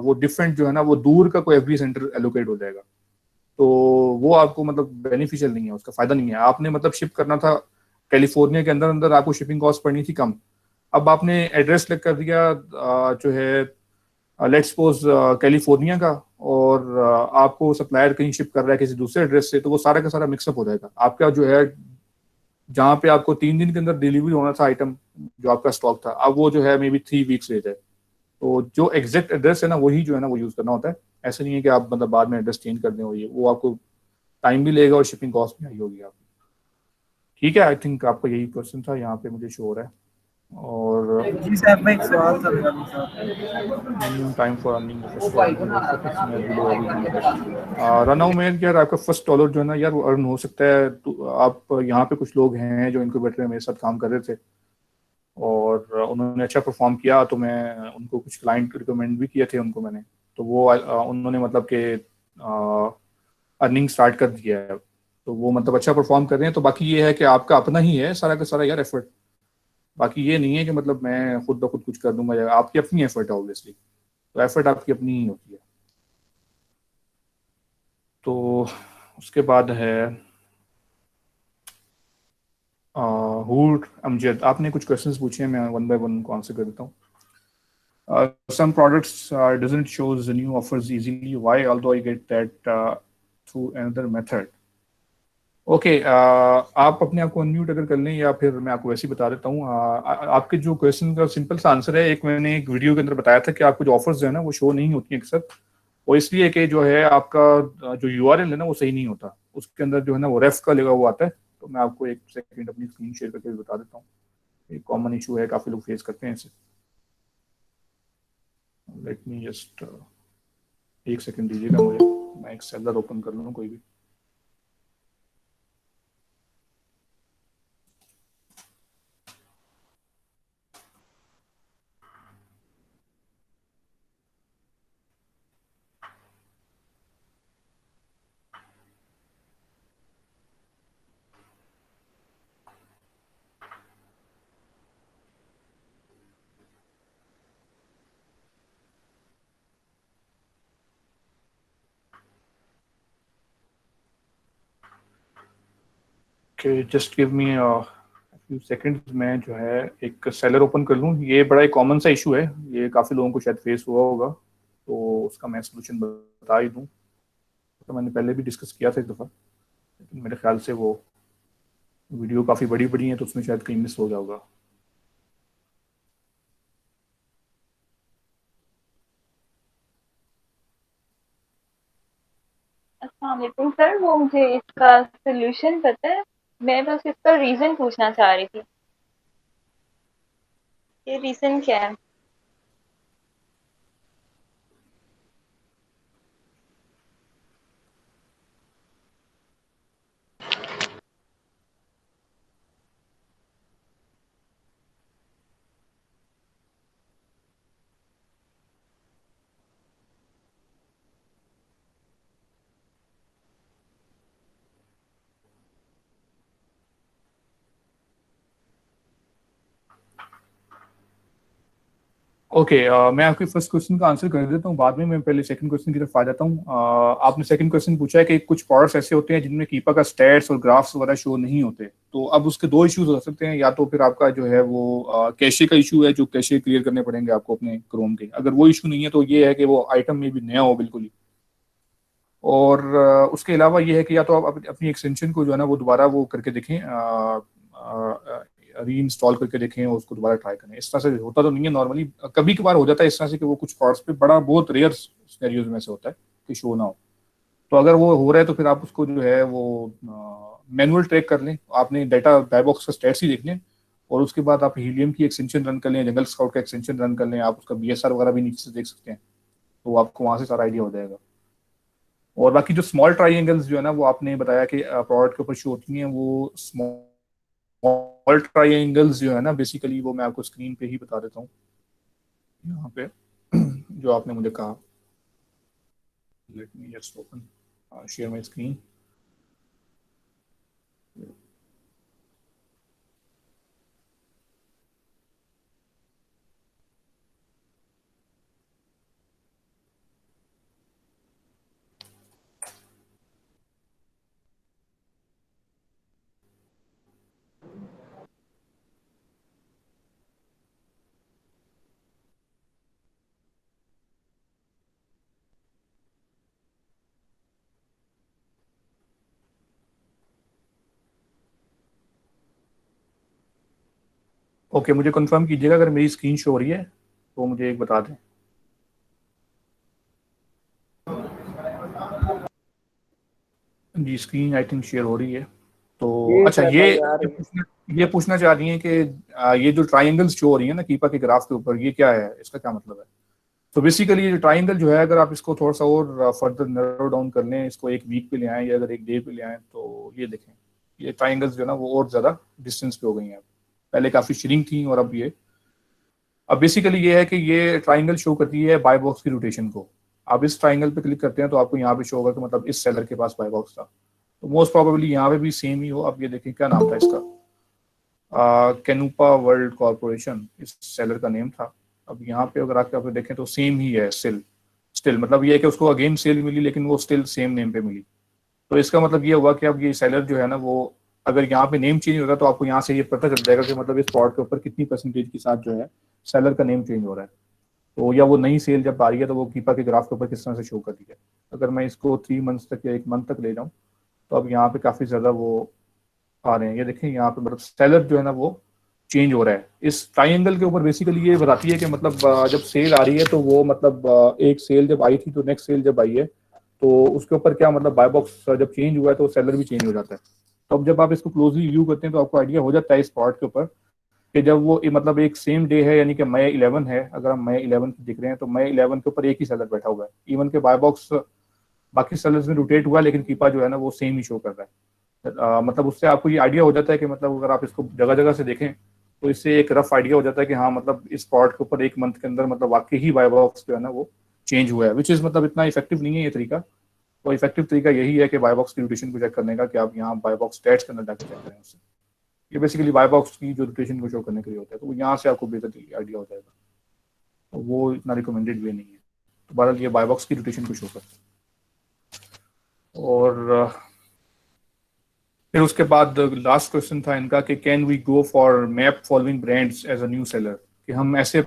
वो डिफरेंट जो है ना वो दूर का कोई एफबीए सेंटर एलोकेट हो जाएगा, तो वो आपको मतलब बेनिफिशियल नहीं है, उसका फायदा नहीं है। आपने मतलब शिप करना था कैलिफोर्निया के अंदर अंदर, आपको शिपिंग कॉस्ट पड़नी थी कम, अब आपने एड्रेस सेलेक्ट कर दिया जो है लेट्स सपोज कैलिफोर्निया का, और आपको सप्लायर कहीं शिप कर रहा है किसी दूसरे एड्रेस से, तो वो सारा का सारा मिक्सअप हो जाएगा आपका जो है। जहाँ पे आपको 3 दिन के अंदर डिलीवरी होना था आइटम जो आपका स्टॉक था, अब वो जो है मे बी 3 वीक्स ले जाए। तो जो एग्जैक्ट एड्रेस है ना वही जो है ना वो यूज करना होता है, ऐसा नहीं है कि आप मतलब बाद में एड्रेस चेंज कर दें, वो आपको टाइम भी लेगा और शिपिंग कॉस्ट भी आई होगी आपकी। ठीक है, आई थिंक आपका यही क्वेश्चन था, यहाँ पे मुझे शो हो रहा है। और जी साहब, मैं एक सवाल था मेरा दूसरा। टाइम फॉर अर्निंग रन में यार आपका फर्स्ट डॉलर जो है ना यार वो अर्न हो सकता है। तो आप यहाँ पे कुछ लोग हैं जो इनक्यूबेटर में मेरे साथ काम कर रहे थे और उन्होंने अच्छा परफॉर्म किया, तो मैं उनको कुछ क्लाइंट रिकमेंड भी किए थे उनको मैंने, तो वो उन्होंने मतलब कि अर्निंग स्टार्ट कर दिया है, तो वो मतलब अच्छा परफॉर्म कर रहे हैं। तो बाकी ये है कि आपका अपना ही है सारा का सारा यार एफर्ट, बाकी ये नहीं है कि मतलब मैं खुद ब खुद कुछ कर दूंगा, या आपकी अपनी एफर्ट है ऑब्वियसली, तो एफर्ट आपकी अपनी ही होती है। तो उसके बाद है हूर अमजद, आपने कुछ क्वेश्चंस पूछे हैं, मैं वन बाय वन उनको आंसर कर देता हूँ। some products doesn't shows the new offers easily, why although I get that through another method। Okay आप अपने आप को अनम्यूट अगर कर लें, या फिर मैं आपको वैसे ही बता देता हूँ। आपके जो क्वेश्चन का सिंपल सा आंसर है, एक मैंने एक वीडियो के अंदर बताया था कि आपको जो ऑफर्स जो है ना वो शो नहीं होती हैं अक्सर, वो इसलिए कि जो है आपका जो यूआरएल है ना वो सही नहीं होता, उसके अंदर जो है ना वो रेफ का लगा हुआ आता है। तो मैं आपको एक सेकंड अपनी स्क्रीन शेयर करके बता देता हूँ, एक कॉमन इशू है, काफ़ी लोग फेस करते हैं इसे। लेट मी जस्ट एक सेकंड दीजिएगा मुझे, मैं एक सेलर ओपन कर लूँ कोई भी। Okay, just give me few seconds, मैं जो है एक सेलर ओपन कर लूँ। ये बड़ा एक कॉमन सा इशू है, ये काफ़ी लोगों को शायद फेस हुआ होगा, तो उसका मैं सोल्यूशन बता ही दूँ। तो मैंने पहले भी डिस्कस किया था एक दफ़ा, लेकिन मेरे ख्याल से वो वीडियो काफ़ी बड़ी बड़ी है, तो उसमें शायद कहीं मिस हो गया होगा। अस्सलामुअलैकुम सर, वो मुझे इसका सॉल्यूशन पता है, मैं बस इसका रीज़न पूछना चाह रही थी। ये रीज़न क्या है? ओके, मैं आपके फर्स्ट क्वेश्चन का आंसर कर देता हूँ, बाद में मैं पहले सेकंड क्वेश्चन की तरफ आ जाता हूँ। आपने सेकंड क्वेश्चन पूछा है कि कुछ प्रोडक्ट्स ऐसे होते हैं जिनमें कीपा का स्टैट्स और ग्राफ्स वगैरह शो नहीं होते, तो अब उसके दो इश्यूज हो सकते हैं। या तो फिर आपका जो है वो कैशे का इशू है, जो कैशे क्लियर करने पड़ेंगे आपको अपने क्रोम के। अगर वो इशू नहीं है तो ये है कि वो आइटम में भी नया हो बिल्कुल ही। और उसके अलावा ये है कि या तो आप अपनी एक्सटेंशन को जो है ना वो दोबारा वो करके देखें, री इंस्टॉल करके देखें और उसको दोबारा ट्राई करें। इस तरह से होता तो नहीं है, नॉर्मली कभी कभार हो जाता है इस तरह से कि वो कुछ प्रोडक्ट्स पे बड़ा बहुत रेयर सिनेरियोज में से होता है कि शो ना हो। तो अगर वो हो रहा है तो फिर आप उसको जो है वो मैनुअल ट्रैक कर लें। आपने डाटा बैबॉक्स का स्टेट्स ही देख लें, और उसके बाद आप हीलियम की एक्सटेंशन रन कर लें, जंगल स्काउट का एक्सटेंशन रन कर लें, आप उसका BSR वगैरह भी नीचे से देख सकते हैं, तो आपको वहां से सारा आइडिया हो जाएगा। और बाकी जो स्मॉल ट्राइंगल्स जो है ना वो आपने बताया कि प्रोडक्ट के ऊपर शो होती हैं, वो स्मॉल ट्राइंगल्स जो है ना बेसिकली वो मैं आपको स्क्रीन पे ही बता देता हूँ यहाँ पे जो आपने मुझे कहा। Let me just open share my screen. Okay, मुझे कंफर्म कीजिएगा अगर मेरी स्क्रीन शो हो रही है तो मुझे एक बता दें। जी, स्क्रीन आई थिंक शेयर हो रही है। तो अच्छा, ये पूछना चाह रही हैं कि ये जो ट्राइंगल्स शो हो रही है ना कीपा के ग्राफ के ऊपर, ये क्या है, इसका क्या मतलब है? तो बेसिकली ये जो ट्राइंगल जो है, अगर आप इसको थोड़ा सा और फर्दर नैरो डाउन कर लें, इसको एक वीक पे ले आएं या अगर एक डे पे ले आएं, तो ये देखें ये ट्राइंगल्स जो है ना वो और ज़्यादा डिस्टेंस पे हो गई हैं। पहले काफ़ी श्रिंक थी और अब बेसिकली ये है कि ये ट्राइंगल शो करती है बाय बॉक्स की रोटेशन को। आप इस ट्राइंगल पे क्लिक करते हैं तो आपको यहाँ पे शो होगा कि मतलब इस सेलर के पास बाय बॉक्स था, तो मोस्ट प्रोबेबली यहाँ पे भी सेम ही हो। अब ये देखें क्या नाम था इसका, कैनूपा वर्ल्ड कॉर्पोरेशन इस सेलर का नेम था। अब यहाँ पे अगर आप देखें तो सेम ही है स्टिल मतलब ये है कि उसको अगेन सेल मिली, लेकिन वो स्टिल सेम नेम पे मिली। तो इसका मतलब ये हुआ कि अब ये सेलर जो है ना वो अगर यहाँ पे नेम चेंज होगा तो आपको यहाँ से ये पता चल जाएगा कि मतलब इस प्लॉट के ऊपर कितनी परसेंटेज के साथ जो है सेलर का नेम चेंज हो रहा है। तो या वो नई सेल जब आ रही है तो वो कीपा के ग्राफ के ऊपर किस तरह से शो कर रही है। अगर मैं इसको 3 मंथ्स तक या 1 मंथ तक ले जाऊँ तो अब यहाँ पे काफ़ी ज़्यादा वो आ रहे हैं। ये देखें यहाँ पे मतलब सेलर जो है ना वो चेंज हो रहा है इस ट्राइंगल के ऊपर। बेसिकली ये बताती है कि मतलब जब सेल आ रही है तो वो मतलब एक सेल जब आई थी तो नेक्स्ट सेल जब आई है तो उसके ऊपर क्या मतलब बाय बॉक्स जब चेंज हुआ है तो सेलर भी चेंज हो जाता है। तो अब जब आप इसको क्लोजली व्यू करते हैं तो आपको आइडिया हो जाता है इस पार्ट के ऊपर कि जब वो मतलब एक सेम डे है, यानी कि मई 11 है, अगर हम मई 11 दिख रहे हैं तो मई 11 के ऊपर एक ही सेलर बैठा हुआ है। इवन के बाय बॉक्स बाकी सेलर्स में रोटेट हुआ, लेकिन कीपा जो है ना वो सेम ही शो कर रहा है। मतलब उससे आपको ये आइडिया हो जाता है कि मतलब अगर आप इसको जगह जगह से देखें तो इससे एक रफ आइडिया हो जाता है कि हाँ मतलब इस प्रोडक्ट के ऊपर एक मंथ के अंदर मतलब वाकई ही बाय बॉक्स जो है ना वो चेंज हुआ है, विच इज मतलब इतना इफेक्टिव नहीं है ये तरीका। तो इफेक्टिव तरीका यही है कि बाय बॉक्स की रोटेशन को चेक करने का, कि आप यहाँ बाय बॉक्स स्टैट्स के अंदर जाकर चेक करें उससे। ये बेसिकली बाय बॉक्स की जो रोटेशन को शो करने के लिए होता है, तो यहाँ से आपको बेहतर आइडिया हो जाएगा। तो वो इतना रिकमेंडेड वे नहीं है। तो बहरहाल ये बाय बॉक्स की रोटेशन को शो करता है। और फिर उसके बाद लास्ट क्वेश्चन था इनका कि can we go for map following brands as a new seller, कि हम ऐसे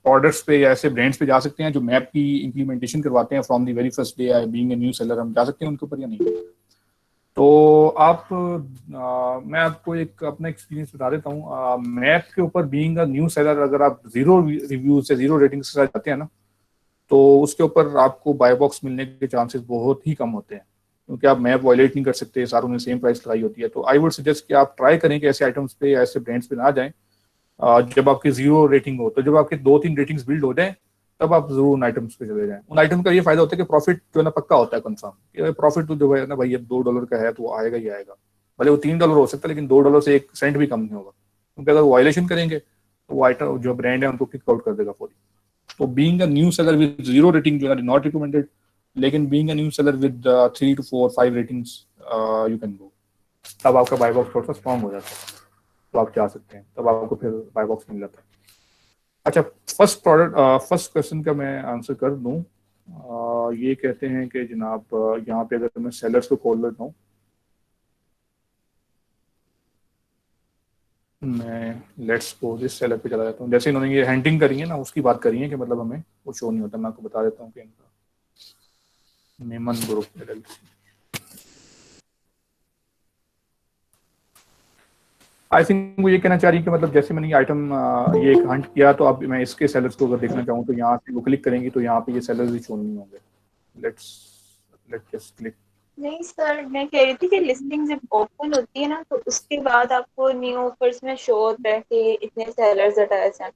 ऑर्डर्स पे या ऐसे ब्रांड्स पे जा सकते हैं जो मैप की इंप्लीमेंटेशन करवाते हैं from the very first day being a new seller, हम जा सकते हैं उनके ऊपर या नहीं? तो आप मैं आपको एक अपना एक्सपीरियंस बता देता हूँ। मैप के ऊपर बीइंग अ न्यू सेलर अगर आप 0 रिव्यूज से 0 रेटिंग्स के साथ जाते हैं ना, तो उसके ऊपर आपको बाय बॉक्स मिलने के चांसेस बहुत ही कम होते हैं, क्योंकि आप मैप वायलेट नहीं कर सकते, सारों ने सेम प्राइस लगाई होती है। तो आई वुड सजेस्ट कि आप ट्राई करें कि ऐसे आइटम्स पे या ऐसे ब्रांड्स पे ना जाएं जब आपकी 0 रेटिंग हो। तो जब आपके 2-3 रेटिंग्स बिल्ड हो जाए तब आप जरूर उन आइटम्स पे चले जाएं। उन आइटम का ये फायदा होता है कि प्रॉफिट जो है ना पक्का होता है, कंफर्म। प्रॉफिट तो जो है ना भाई, अब $2 का है तो वो आएगा ही आएगा, भले वो $3 हो सकता है, लेकिन $2 से 1 सेंट भी कम नहीं होगा, क्योंकि अगर वायलेशन करेंगे तो वो आइटम जो ब्रांड है उनको किक आउट कर देगा फौरी। तो being a new seller with 0 rating जो है नॉट रिकमेंडेड, लेकिन being a new seller with 3 to 4, 5 ratings you can go. तब आपका बाय बॉक्स थोड़ा सा स्ट्रॉन्ग हो जाता है, तो आप जा सकते हैं, तब आपको फिर बाय बॉक्स मिल जाता है। अच्छा, फर्स्ट क्वेश्चन का मैं आंसर कर दूं। ये कहते हैं कि जनाब यहाँ पे अगर मैं सेलर्स को खोल लेता हूँ, मैं लेट्स सपोज इस सेलर पे चला जाता हूँ। जैसे इन्होंने ये हैंटिंग करी है ना, उसकी बात करी है कि मतलब हमें वो शो नहीं होता। मैं आपको बता देता हूँ कि इनका Memon group LLC, I think वो ये कहना चाह रही है कि मतलब जैसे मैंने ये आइटम ये एक हंट किया, तो अब मैं इसके सेलर्स को अगर देखना चाहूँ तो यहाँ से वो क्लिक करेंगे तो यहाँ पे ये सेलर्स भी शो नहीं होंगे। Let's just click. नहीं सर, मैं कह रही थी कि लिस्टिंग जब ओपन होती है ना तो उसके बाद आपको न्यू ऑफर्स में शो होता है कि इतने सेलर्स अटैच हैं।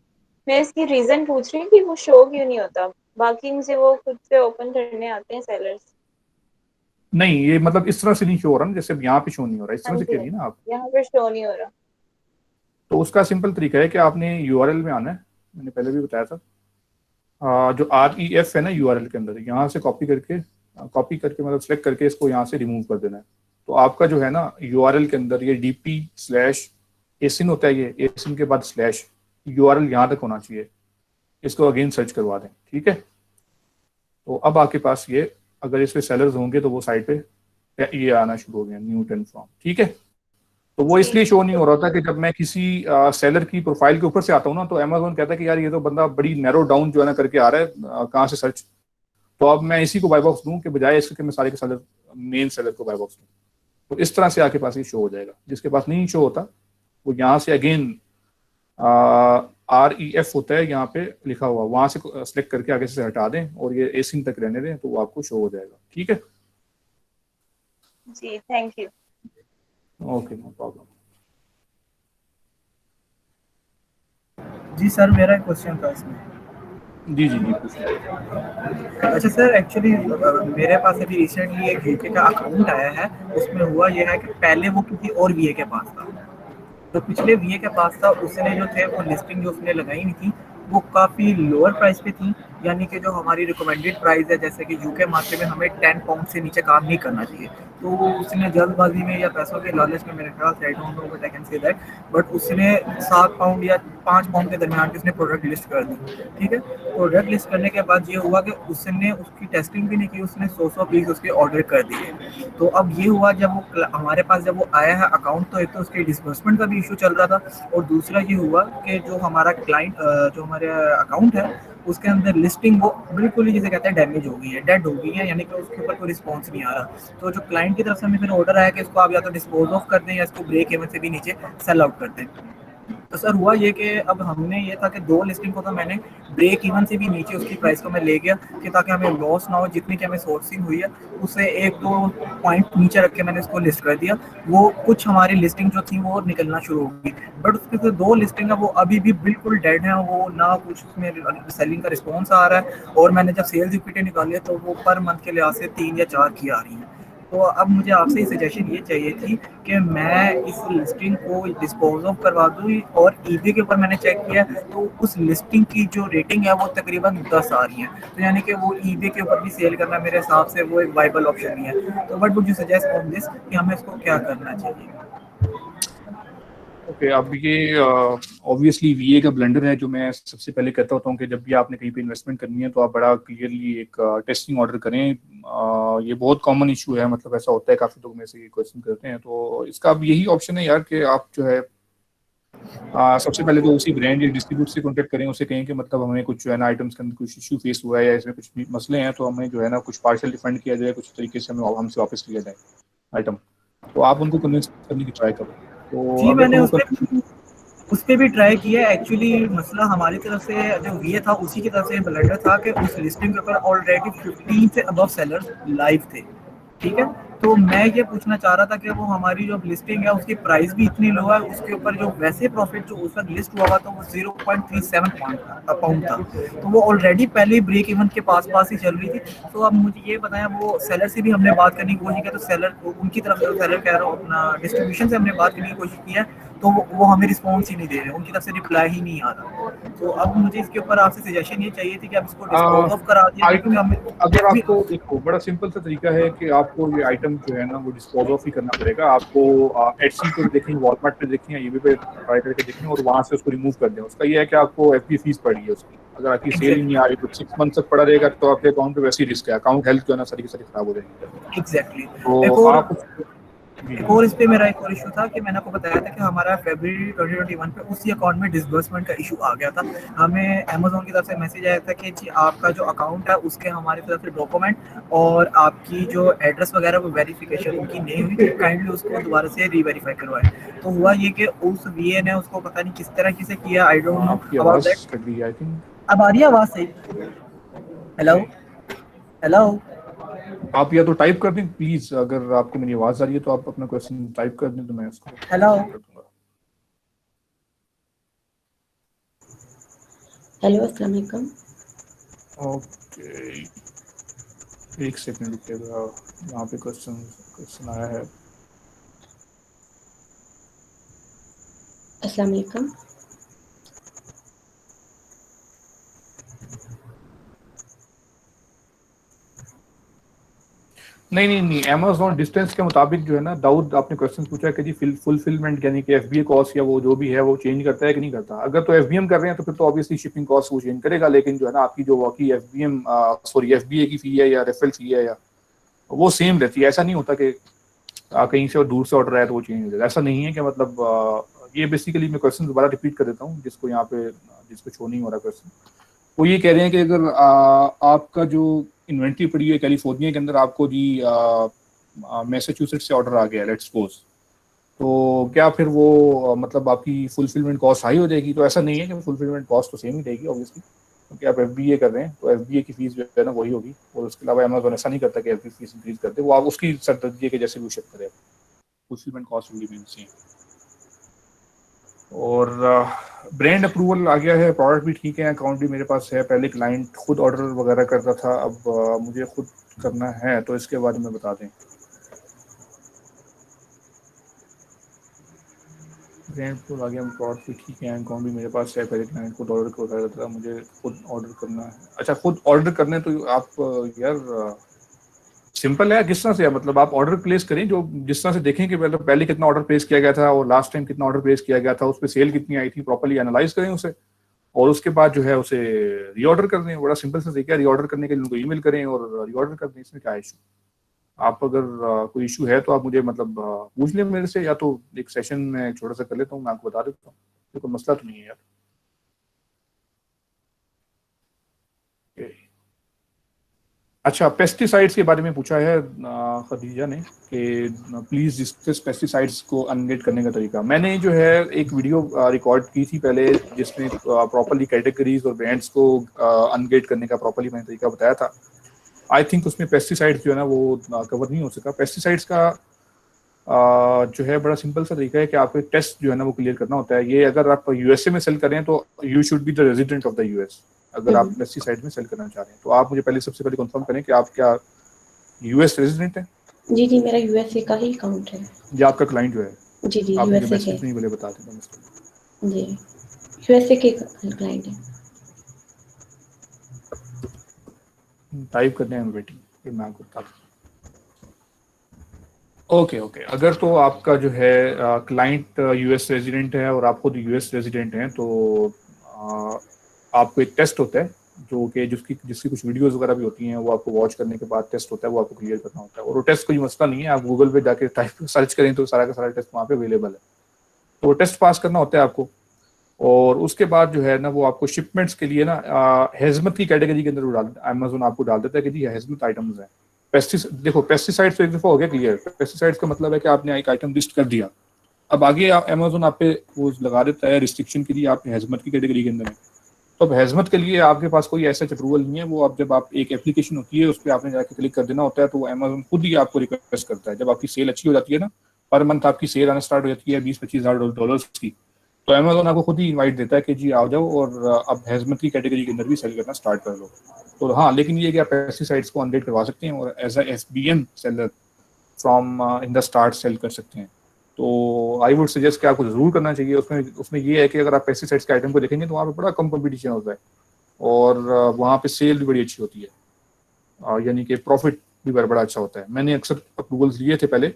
मैं इसकी रीजन पूछ रही हूँ कि वो शो क्यों नहीं होता, बाकी मुझे वो खुद से ओपन करने आते हैं सेलर्स। नहीं, ये मतलब इस तरह से नहीं शो हो रहा ना, जैसे यहाँ पे शो नहीं हो रहा, इस तरह हाँ से जी, कह रही है ना आप। यहाँ पर शो नहीं हो रहा। तो उसका सिंपल तरीका है कि आपने URL में आना है, मैंने पहले भी बताया था। जो REF है ना URL के अंदर, यहाँ से कॉपी करके मतलब सेलेक्ट करके इसको यहाँ से रिमूव कर देना है। तो आपका जो है ना URL के अंदर ये DP/ASIN होता है, ये ASIN के बाद स्लैश URL यहाँ तक होना चाहिए। इसको अगेन सर्च करवा दें, ठीक है। तो अब आपके पास ये अगर इस पे सेलर्स होंगे तो वो साइट पे ये आना शुरू हो गया, न्यू 10 फॉर्म, ठीक है। तो वो इसलिए शो नहीं हो रहा था कि जब मैं किसी सेलर की प्रोफाइल के ऊपर से आता हूँ ना, तो अमेज़न कहता है कि यार ये तो बंदा बड़ी नैरो डाउन जो है ना करके आ रहा है, कहाँ से सर्च। तो अब मैं इसी को बाय बॉक्स दूं कि बजाय इसके कि मैं सारे के सारे मेन सेलर को बाय बॉक्स दूं। तो इस तरह से आपके पास ये शो हो जाएगा। जिसके पास नहीं शो होता वो यहाँ से अगेन REF होता है यहाँ पे लिखा हुआ, वहां से सेलेक्ट करके आगे से हटा दें और ये ASIN तक रहने दें, तो वो आपको शो हो जाएगा, ठीक है। जी, thank you. Okay, no problem. जी सर, मेरा एक क्वेश्चन था इसमें। जी जी जी, पूछिए। अच्छा सर, एक्चुअली मेरे पास अभी रिसेंटली एक यूके का अकाउंट आया है। उसमें हुआ यह है कि पहले वो किसी और VA के पास था, तो पिछले VA के पास था, उसने जो थे वो लिस्टिंग जो उसने लगाई हुई थी वो काफ़ी लोअर प्राइस पे थी, यानी कि जो हमारी रिकमेंडेड प्राइस है, जैसे कि यूके मार्केट में हमें 10 पाउंड से नीचे काम नहीं करना चाहिए। तो उसने जल्दबाजी में या पैसों के लालच में, मेरे ख्याल से I don't know but I can say that, but उसने 7 पाउंड या 5 पाउंड के दरमियान की उसने प्रोडक्ट लिस्ट कर दी, ठीक है। प्रोडक्ट लिस्ट करने के बाद ये हुआ कि उसने उसकी टेस्टिंग भी नहीं की, उसने 100 पीस उसके ऑर्डर कर दिए। तो अब ये हुआ जब वो हमारे पास जब वो आया है अकाउंट, तो एक तो उसके डिसबर्समेंट का भी इशू चल रहा था, और दूसरा ये हुआ कि जो हमारा क्लाइंट जो हमारे अकाउंट है उसके अंदर लिस्टिंग वो बिल्कुल ही जिसे कहते हैं डैमेज हो गई है, डेड हो गई है, यानी कि उसके ऊपर कोई रिस्पॉन्स नहीं आ रहा। तो जो क्लाइंट की तरफ से हमें फिर ऑर्डर आया कि इसको आप या तो डिस्पोज ऑफ कर दें या इसको ब्रेक इवन से भी नीचे सेल आउट कर दें। तो सर हुआ ये कि अब हमने ये था कि 2 लिस्टिंग को तो मैंने ब्रेक इवन से भी नीचे उसकी प्राइस को मैं ले गया कि ताकि हमें लॉस ना हो, जितनी की हमें सोर्सिंग हुई है उससे 1-2 पॉइंट नीचे रख के मैंने इसको लिस्ट कर दिया। वो कुछ हमारी लिस्टिंग जो थी वो निकलना शुरू हो गई, बट उसकी जो 2 लिस्टिंग है वो अभी भी बिल्कुल डेड है, वो ना कुछ उसमें सेलिंग का रिस्पॉन्स आ रहा है, और मैंने जब सेल्स इक्विटी निकाली है तो वो पर मंथ के लिहाज से 3 या 4 की आ रही है। तो अब मुझे आपसे सजेशन ये चाहिए थी कि मैं इस लिस्टिंग को डिस्पोज ऑफ करवा दूँ, और ईबे के ऊपर मैंने चेक किया तो उस लिस्टिंग की जो रेटिंग है वो तकरीबन 10 आ रही है, तो यानी कि वो ईबे के ऊपर भी सेल करना मेरे हिसाब से वो एक वाइबल ऑप्शन नहीं है। तो what would you suggest on this कि हमें इसको क्या करना चाहिए? ओके, अब ये ऑब्वियसली वीए का ब्लंडर है जो मैं सबसे पहले कहता होता हूँ कि जब भी आपने कहीं पे इन्वेस्टमेंट करनी है तो आप बड़ा क्लियरली एक टेस्टिंग ऑर्डर करें। ये बहुत कॉमन इशू है, मतलब ऐसा होता है, काफ़ी लोग में से ये क्वेश्चन करते हैं। तो इसका अब यही ऑप्शन है यार कि आप जो है सबसे पहले तो उसी ब्रांड या डिस्ट्रीब्यूटर से कॉन्टेक्ट करें, उसे कहें कि मतलब हमें कुछ जो है ना आइटम्स के अंदर कुछ इशू फेस हुआ है या इसमें कुछ भी मसले हैं, तो हमें जो है ना कुछ पार्शियल रिफंड किया जाए, कुछ तरीके से हमें हमसे वापस लिया जाए आइटम। तो आप उनको कन्विंस करने की ट्राई करो। तो जी, अगर मैंने वो उस पे भी ट्राई किया है। एक्चुअली मसला हमारी तरफ से जो वीए था उसी की तरफ से ब्लडर था कि उस लिस्टिंग के ऊपर ऑलरेडी 15 से अबव सेलर्स लाइव थे, ठीक है। तो मैं ये पूछना चाह रहा था कि वो हमारी जो लिस्टिंग है उसकी प्राइस भी इतनी लो है, उसके ऊपर जो वैसे प्रॉफिट जो उस वक्त लिस्ट हुआ हुआ था वो 0.37 पाउंड था, तो वो ऑलरेडी पहले ही ब्रेक इवन के पास पास ही चल रही थी। तो अब मुझे ये बताया, वो सेलर से भी हमने बात करने की कोशिश की, तो सेलर उनकी तरफ से, सेलर कह रहा हूँ अपना डिस्ट्रीब्यूशन से हमने बात करने की कोशिश की है, तो वो हमें रिस्पॉन्स ही नहीं दे रहे, उनकी तरफ से रिप्लाई ही नहीं आ रहा। तो अब मुझे इसके ऊपर आपसे सजेशन ये चाहिए थी कि आप इसको डिस्पोज ऑफ करा दिया जाए, आइटम, क्योंकि हमें अगर आपको देखो बड़ा सिंपल सा तरीका है कि आपको ये आइटम जो है ना वो डिस्पोज ऑफ ही करना पड़ेगा। आपको एटसी पे देखें, वॉलमार्ट पे देखें या ईबे पे ट्राई करके देखें और वहां से उसको रिमूव कर दें। उसका ये है कि आपको एफबी फीस पड़ी है उसकी, अगर आपकी सेल ही नहीं आ रही तो 6 मंथ तक पड़ा रहेगा, तो आपके अकाउंट पे वैसे ही रिस्क है, अकाउंट हेल्थ जो है ना सारी की सारी खराब हो जाएगी। एग्जैक्टली। तो एक और आप जी एक और इस पे मेरा एक और इशू था कि मैंने आपको बताया था कि हमारा फरवरी 2021 पे उसी अकाउंट में डिसबर्समेंट का इशू आ गया था। हमें अमेजोन की तरफ से मैसेज आया था कि जी आपका जो अकाउंट है उसके हमारी तरफ से डॉक्यूमेंट और आपकी जो एड्रेस वगैरह वो वेरिफिकेशन उनकी नहीं हुई थी, काइंडली उसको दोबारा से रीवेरीफाई करवाएं। तो हुआ ये कि उस वीए ने उसको पता नहीं किस तरह से किया, आई डोंट नो आपकी अबाउट आवाज दैट। कट गई आई थिंक। अब आ रही है आवाज सही? Hello hello. आप या तो टाइप कर दें प्लीज, अगर आपको मेरी आवाज आ रही है तो आप अपना क्वेश्चन टाइप कर दें तो मैं उसको हेलो कर दूंगा। हेलो अस्सलाम वालेकुम। ओके, एक सेकंड रुकिएगा, यहाँ पे क्वेश्चन आया है। अस्सलाम वालेकुम। नहीं, अमेज़न डिस्टेंस के मुताबिक जो है ना, दाऊद आपने क्वेश्चन पूछा कि जी फुलफिलमेंट यानी कि एफबीए कॉस्ट या वो जो भी है वो चेंज करता है कि नहीं करता। अगर तो एफबीएम कर रहे हैं तो फिर तो ऑब्वियसली शिपिंग कॉस्ट वो चेंज करेगा, लेकिन जो है ना आपकी जो वाकई एफबीए की फी है या रेफरल फी है या वो सेम रहती है। ऐसा नहीं होता कि कहीं से और दूर से ऑर्डर आया तो वो चेंज हो जाएगा, ऐसा नहीं है कि मतलब ये बेसिकली मैं क्वेश्चन दोबारा रिपीट कर देता हूँ जिसको यहाँ पे जिसको शो नहीं हो रहा क्वेश्चन। वो ये कह रहे हैं कि अगर आपका जो इन्वेंट्री पड़ी है कैलिफोर्निया के अंदर, आपको जी मैसाचुसेट्स से ऑर्डर आ गया लेट्स सपोज, तो क्या फिर वो मतलब आपकी फुलफिलमेंट कॉस्ट हाई हो जाएगी? तो ऐसा नहीं है कि फुलफिलमेंट कॉस्ट तो सेम ही रहेगी ऑब्वियसली, क्योंकि आप एफबीए कर रहे हैं तो एफबीए की फीस जो है ना वही होगी। और उसके अलावा अमेज़न ऐसा नहीं करता कि एफबीए फीस इंक्रीज करते, वो आप उसकी सरदर्जी के जैसे भी शिफ्ट करें, fulfilment cost will remain same. और ब्रांड अप्रूवल आ गया है, प्रोडक्ट भी ठीक है, अकाउंट भी मेरे पास है। पहले क्लाइंट खुद ऑर्डर वगैरह करता था, अब मुझे खुद करना है, तो इसके बारे में बता दें। ब्रांड अप्रूवल आ गया, प्रोडक्ट भी ठीक है, अकाउंट भी मेरे पास है। पहले क्लाइंट खुद ऑर्डर करता था, मुझे खुद ऑर्डर करना है। अच्छा, खुद ऑर्डर करने तो आप यार सिंपल है, किस तरह से है मतलब आप ऑर्डर प्लेस करें जो जिस तरह से देखें कि मतलब पहले कितना ऑर्डर प्लेस किया गया था और लास्ट टाइम कितना ऑर्डर प्लेस किया गया था, उस पर सेल कितनी आई थी, प्रॉपर्ली एनालाइज करें उसे, और उसके बाद जो है उसे रीऑर्डर कर दें। बड़ा सिंपल सा तरीका है, रीऑर्डर करने के लिए उनको ईमेल करें और रीऑर्डर कर दें, इसमें क्या इशू। आप अगर कोई इशू है तो आप मुझे मतलब पूछ लें मेरे से, या तो एक सेशन में छोटा सा कर लेता हूँ, मैं आपको बता देता हूँ, कोई मसला तो नहीं है यार। अच्छा, पेस्टिसाइड्स के बारे में पूछा है खदीजा ने कि प्लीज डिस्कस पेस्टिसाइड्स को अनगेट करने का तरीका। मैंने जो है एक वीडियो रिकॉर्ड की थी पहले जिसमें प्रॉपर्ली कैटेगरीज और ब्रांड्स को अनगेट करने का प्रॉपर्ली मैंने तरीका बताया था। आई थिंक उसमें पेस्टिसाइड्स जो है ना वो कवर नहीं हो सका। पेस्टिसाइड्स का जो है बड़ा सिंपल सा तरीका है कि आपको टेस्ट जो है ना वो क्लियर करना होता है। ये अगर आप यूएसए में सेल कर रहे हैं तो you should be the resident of the US. अगर आप पेस्टिसाइड में सेल करना चाह रहे हैं तो आप मुझे पहले सबसे पहले कंफर्म करें कि आप क्या यूएस रेजिडेंट हैं? जी जी, मेरा यूएसए का ही अकाउंट है। ये आपका क्लाइंट जो है? जी जी, आप यूएसए मैसेज के। नहीं बोले बता देता हूं। जी, यूएसए के क्लाइंट है। टाइप करने हैं बेटी, फिर मैं आपको बता दूं। ओके ओके, अगर तो आपका जो है क्लाइंट यूएस रेजिडेंट है और आप खुद यूएस रेजिडेंट हैं तो आपको एक टेस्ट होता है जो कि जिसकी कुछ वीडियोस वगैरह भी होती हैं, वो आपको वॉच करने के बाद टेस्ट होता है, वो आपको क्लियर करना होता है। और वो टेस्ट कोई मसला नहीं है, आप गूगल पे जाके टाइप सर्च करें तो सारा का सारा टेस्ट वहाँ पे अवेलेबल है। तो वो टेस्ट पास करना होता है आपको, और उसके बाद जो है ना वो आपको शिपमेंट्स के लिए ना हेजमत की कैटेगरी के अंदर अमेज़न आपको डाल देता है कि जी हेजमत आइटम्स हैं। देखो पेस्टिसाइड्स तो एक दफ़ा हो गया क्लियर। पेस्टिसाइड्स का मतलब है कि आपने एक आइटम लिस्ट कर दिया, अब आगे अमेज़न आप पे वो लगा देता है रिस्ट्रिक्शन के लिए आप हेजमत की कैटेगरी के अंदर है। तो अब हेजमत के लिए आपके पास कोई ऐसा अप्रूवल नहीं है। वो अब जब आप एक एप्लीकेशन होती है उस पर आपने जाके क्लिक कर देना होता है, तो अमेज़न खुद ही आपको रिक्वेस्ट करता है। जब आपकी सेल अच्छी हो जाती है ना, पर मंथ आपकी सेल आना स्टार्ट हो जाती है 20-25 हज़ार डॉलर्स की, तो अमेज़न आपको खुद ही इनवाइट देता है कि जी आ जाओ और अब हेजमत की कैटेगरी के अंदर भी सेल करना स्टार्ट कर लो। तो हाँ, लेकिन ये कि आप पेस्टिसाइड्स को अनडेट करवा सकते हैं और as a SBM seller from in the start सेल कर सकते हैं। तो आई वुड सजेस्ट कि आपको जरूर करना चाहिए। उसमें ये है कि अगर आप पेस्टिसाइड्स के आइटम को देखेंगे तो वहाँ पे बड़ा कम कंपटीशन होता है और वहाँ पे सेल भी बड़ी अच्छी होती है, यानी कि प्रॉफिट भी बड़ा अच्छा होता है। मैंने अक्सर अप्रूवल्स लिए थे पहले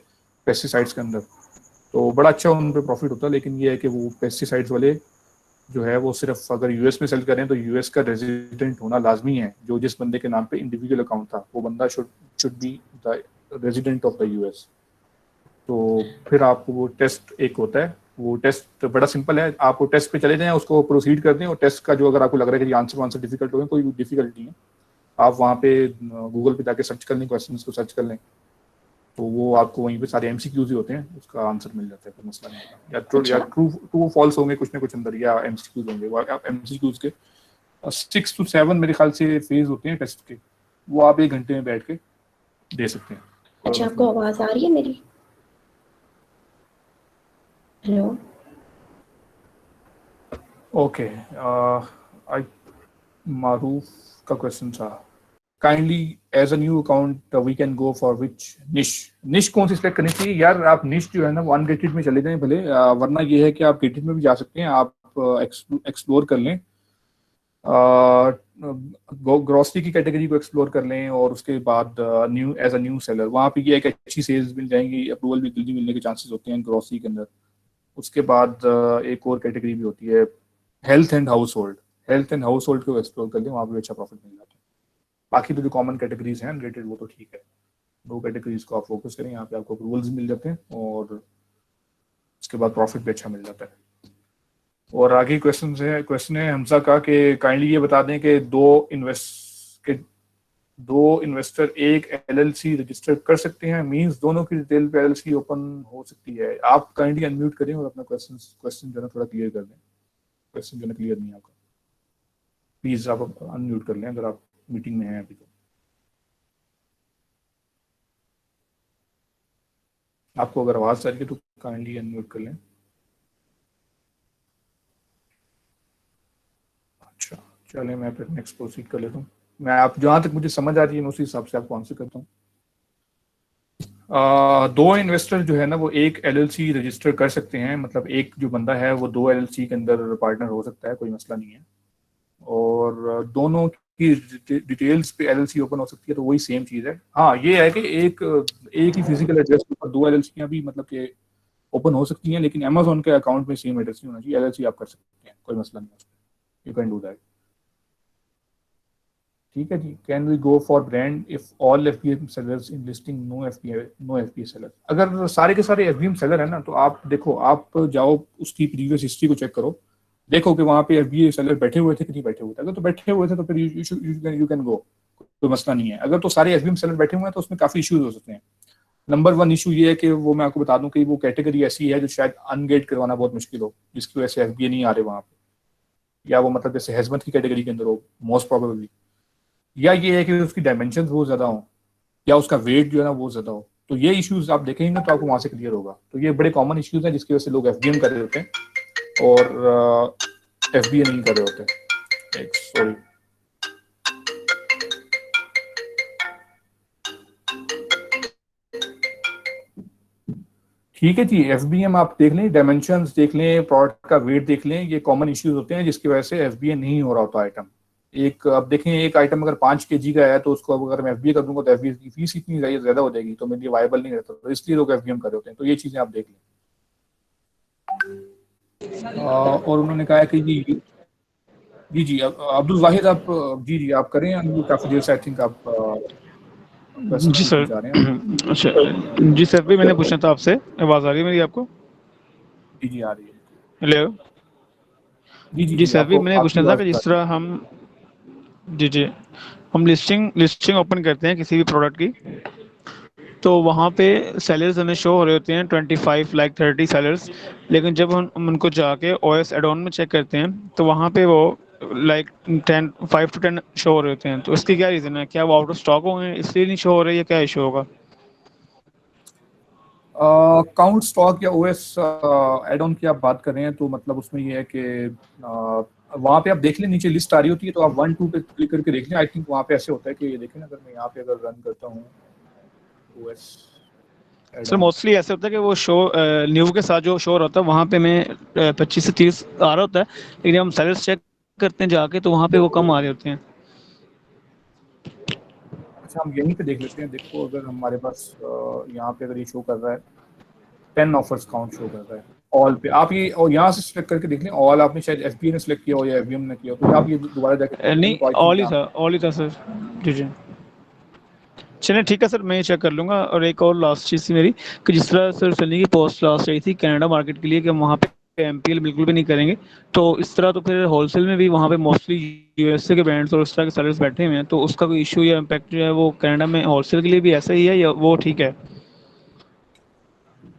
पेस्टिसाइड्स के अंदर, तो बड़ा अच्छा उन पर प्रॉफिट होता है। लेकिन ये है कि वो पेस्टिसाइड्स वाले जो है वो सिर्फ अगर यूएस में सेल करें तो यूएस का रेजिडेंट होना लाजमी है। जो जिस बंदे के नाम पे इंडिविजुअल अकाउंट था वो बंदा should be the resident of the US. तो फिर आपको वो टेस्ट एक होता है, वो टेस्ट बड़ा सिंपल है। आप वो टेस्ट पे चले जाएं, उसको प्रोसीड कर दें, और टेस्ट का जो अगर आपको लग रहा है कि आंसर डिफिकल्ट हो गए, कोई डिफिकल्टी नहीं है, आप वहाँ पे गूगल पे जाके सर्च कर लें, क्वेश्चन को सर्च कर लें, तो वो आपको वहीं पे सारे एमसीक्यूज ही होते हैं, उसका आंसर मिल जाता है, कोई मसला नहीं होता। या ट्रू फॉल्स होंगे कुछ ना कुछ अंदर, या एमसीक्यूज होंगे। वो आप एमसीक्यूज के 6 to 7 मेरे ख्याल से फेज होते हैं टेस्ट के, वो आप 1 घंटे में बैठ के दे सकते हैं। अच्छा, आपको आवाज आ रही है मेरी? हेलो। ओके, आई मारूफ का क्वेश्चन था, kindly as a new account we can go for which niche कौन सी सिलेक्ट करनी चाहिए? यार आप निश जो है ना वो अनगेटेड में चले जाएं भले, वरना ये है कि आप गेटेड में भी जा सकते हैं। आप एक्सप्लोर कर लें, ग्रोसरी की कैटेगरी को एक्सप्लोर कर लें, और उसके बाद new as a new seller वहाँ पे ये एक अच्छी सेल्स मिल जाएंगी, अप्रूवल भी जल्दी मिलने के चांसेस होते हैं ग्रोसरी के अंदर। उसके बाद एक और कैटेगरी भी होती है हेल्थ एंड हाउस होल्ड को एक्सप्लोर कर लें, वहाँ पे अच्छा प्रॉफिट मिल जाता है। बाकी तो जो कॉमन कैटेगरीज हैं अनरेटेड वो तो ठीक है, 2 कैटेगरीज को आप फोकस करें, यहाँ पे आपको अप्रूवल्स मिल जाते हैं और उसके बाद प्रॉफिट भी अच्छा मिल जाता है। और आगे क्वेश्चन है हमजा का कि काइंडली ये बता दें कि दो इन्वेस्टर एक एलएलसी रजिस्टर कर सकते हैं, मींस दोनों की डिटेल पे एलएलसी ओपन हो सकती है। आप काइंडली अनम्यूट करें और अपना क्वेश्चन जो है थोड़ा क्लियर कर दें। क्वेश्चन जो है क्लियर नहीं है आपका, प्लीज आप अनम्यूट कर लें अगर आप मीटिंग में हैं अभी। तो आपको अगर आवाज आ रही है तो काइंडली अनम्यूट कर लें। अच्छा चलें, मैं फिर नेक्स्ट प्रोसीड कर लेता हूँ। मैं आप जहाँ तक मुझे समझ आ रही है मैं उसी हिसाब से आपको आंसर करता हूँ। 2 इन्वेस्टर जो है ना वो एक एलएलसी रजिस्टर कर सकते हैं, मतलब एक जो बंदा है वो 2 एलएलसी के अंदर पार्टनर हो सकता है, कोई मसला नहीं है। और दोनों की डिटेल्स पे एलएलसी ओपन हो सकती है, तो वही सेम चीज़ है। हाँ ये है कि एक ही फिजिकल एड्रेस के ऊपर 2 एलएलसीयाँ भी मतलब कि ओपन हो सकती हैं, लेकिन अमेज़न के अकाउंट में सेम एड्रेस नहीं होना चाहिए। एलएलसी आप कर सकते हैं, कोई मसला नहीं है, यू कैन डू दैट। ठीक है जी। Can we go for brand if all FBM sellers in listing no FBA seller? अगर सारे के सारे एफबीएम सेलर है ना, तो आप देखो, आप जाओ उसकी प्रीवियस हिस्ट्री को चेक करो, देखो कि वहाँ पे एफबीए सेलर बैठे हुए थे कि नहीं बैठे हुए थे। अगर तो बैठे हुए थे तो फिर यू कैन गो, कोई मसला नहीं है। अगर तो सारे एफबीएम सेलर बैठे हुए हैं तो उसमें काफी इश्यूज हो सकते हैं। नंबर 1 इशू ये है कि वो मैं आपको बता दूं कि वो कैटेगरी ऐसी है जो शायद अनगेट करवाना बहुत मुश्किल हो, जिसकी वजह से एफबीए नहीं आ रहे वहां पे, या वो मतलब जैसे हेजमत की कैटेगरी के अंदर हो मोस्ट प्रोबेबली, या ये है कि उसकी डायमेंशन बहुत ज्यादा हो, या उसका वेट जो है ना वो ज्यादा हो। तो ये इश्यूज आप देखेंगे तो आपको वहां से क्लियर होगा। तो ये बड़े कॉमन इश्यूज हैं जिसकी वजह से लोग एफबीएम कर रहे होते हैं और एफबीए नहीं कर रहे होते। सॉरी, ठीक है जी। एफबीएम आप देख लें, डायमेंशंस देख लें, प्रोडक्ट का वेट देख लें, ये कॉमन इश्यूज होते हैं जिसकी वजह से एफबीए नहीं हो रहा होता आइटम। एक अब देखें, एक आइटम अगर 5 kg का है तो उसको अगर मैं एफबीए कर दूंगा तो एफबीए की फीस इतनी ज्यादा हो जाएगी, तो मेरे लिए वायबल नहीं रहता, तो इसलिए लोग एफबीएम कर रहे होते हैं। तो ये चीजें आप देख लें। और उन्होंने कहा है कि जी जी अब्दुल वाहिद आप जी आप करें, काफी देर से आई थिंक आप जी सर। अच्छा जी सर, भी मैंने पूछना था आपसे, आवाज आ रही है मेरी आपको? जी जी आ रही है। हेलो जी सर, भी मैंने पूछना था कि जिस तरह हम लिस्टिंग ओपन करते हैं किसी भी प्रोडक्ट की, तो वहाँ पे सेलर्स हमें शो हो रहे होते हैं 25 लाइक 30 सेलर्स, लेकिन जब हम उनको जाके ओएस एड ऑन में चेक करते हैं तो वहाँ पे वो लाइक 5 to 10 शो हो रहे होते हैं। तो इसकी क्या रीज़न है? क्या वो आउट ऑफ स्टॉक हो गए इसलिए नहीं शो हो रहे, या क्या इशू होगा? काउंट स्टॉक या ओएस एड ऑन की आप बात कर रहे हैं तो मतलब उसमें ये है कि वहाँ पे आप देख लें, नीचे लिस्ट आ रही होती है, तो आप 1 2 पे क्लिक करके देख लें। आई थिंक वहाँ पे ऐसे होता है कि ये देखें, अगर मैं यहाँ पे अगर रन करता हूँ ओएस सर मोस्टली ऐसे होता है कि वो शो न्यू के साथ जो शो होता है वहाँ पे मैं 25 से 30 आ रहा होता है, लेकिन हम सेलर्स चेक करते हैं जाके तो वहाँ पे वो कम आ रहे होते हैं। अच्छा, हम यहीं पे देख लेते हैं। देखो, अगर हमारे पास यहाँ पे अगर ये शो कर रहा है 10 ऑफर्स काउंट शो कर रहा है ऑल पे, आप ये और यहाँ से सिलेक्ट करके देख लें। ऑल आपने शायद एफबीए ने सिलेक्ट किया हो या एफबीएम ने किया हो, तो आप ये दोबारा जाकर नहीं, ऑल ही था सर। जी चलिए ठीक है सर, मैं ये चेक कर लूँगा। और एक और लास्ट चीज़ थी मेरी, कि जिस तरह सर सनी की पोस्ट लास्ट आई थी कनाडा मार्केट के लिए कि हम वहाँ पे एमपीएल बिल्कुल भी नहीं करेंगे, तो इस तरह तो फिर होलसेल में भी वहाँ पे मोस्टली यूएसए के ब्रांड्स और इस तरह के सेलर्स बैठे हुए हैं, तो उसका कोई इशू या इम्पैक्ट जो है वो कनाडा में होलसेल के लिए भी ऐसा ही है या वो ठीक है?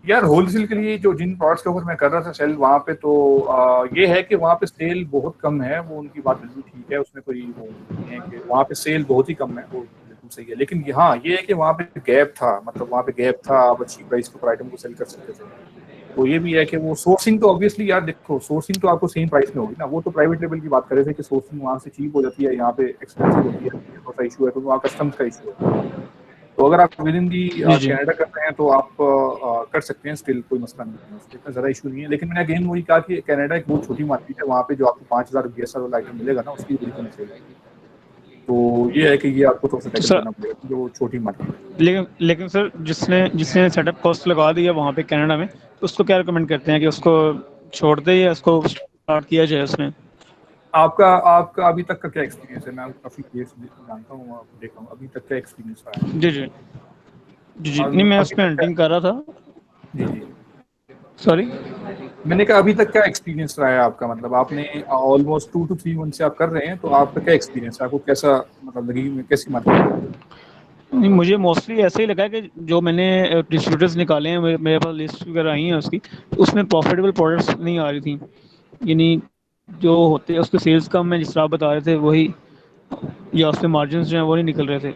यार होलसेल के लिए जो जिन प्रोडक्ट्स के ऊपर मैं कर रहा था सेल वहाँ पे, तो ये है कि वहाँ पे सेल बहुत कम है। वो उनकी बात बिल्कुल ठीक है, उसमें कोई वो नहीं है कि वहाँ पे सेल बहुत ही कम है, वो बिल्कुल सही है। लेकिन हाँ ये है कि वहाँ पे गैप था, मतलब वहाँ पे गैप था, आप अच्छी प्राइस के ऊपर आइटम को सेल कर सकते थे। तो ये भी है कि वो सोर्सिंग तो ऑब्वियसली यार देखो, सोर्सिंग तो आपको सेम प्राइस में होगी ना। वो तो प्राइवेट लेवल की बात कर रहे थे कि सोर्सिंग वहाँ से चीप हो जाती है, यहाँ पे एक्सपेंसिव होती है, थोड़ा सा इशू है, तो वहाँ कस्टम्स का इशू है। तो अगर आप विद इन दी कनाडा कर रहे हैं तो आप कर सकते हैं, स्टिल कोई मसला नहीं है, उसमें इतना ज़्यादा इशू नहीं है। लेकिन मैंने अगेन वही कहा कि कनाडा एक बहुत छोटी मार्केट है, वहाँ पे जो आपको 5000 बीएसआर वाला आइटम मिलेगा ना उसकी बड़ी कम सेल है। तो ये है कि ये आपको थोड़ा सा टैकल करना पड़ेगा, जो छोटी मार्केट है। लेकिन सर जिसने सेटअप कॉस्ट लगा दिया वहाँ पे कनाडा में, तो उसको क्या रिकमेंड करते हैं कि उसको छोड़ दे या उसको स्टार्ट किया जाए उसमें? आपका अभी तक का क्या एक्सपीरियंस है? मैं काफ़ी केस जानता हूँ, आप देखा हूँ, अभी तक का एक्सपीरियंस रहा है? जी नहीं, मैं उसमें हंटिंग कर रहा था। जी सॉरी, मैंने कहा अभी तक क्या एक्सपीरियंस रहा है आपका? मतलब आपने ऑलमोस्ट 2 to 3 मंथ से आप कर रहे हैं, तो आपका क्या एक्सपीरियंस है? आपको कैसा मतलब लगी, कैसी मार्केट? नहीं मुझे मोस्टली ऐसा ही लगा कि जो मैंने डिस्ट्रीब्यूटर्स निकाले हैं, मेरे पास लिस्ट वगैरह आई हैं उसकी, तो उसमें प्रॉफिटेबल प्रोडक्ट्स नहीं आ रही थी, यानी जो होते हैं उसके सेल्स कम है जिस तरह आप बता रहे थे वही, या उसमें मार्जिन जो हैं वो नहीं निकल रहे थे।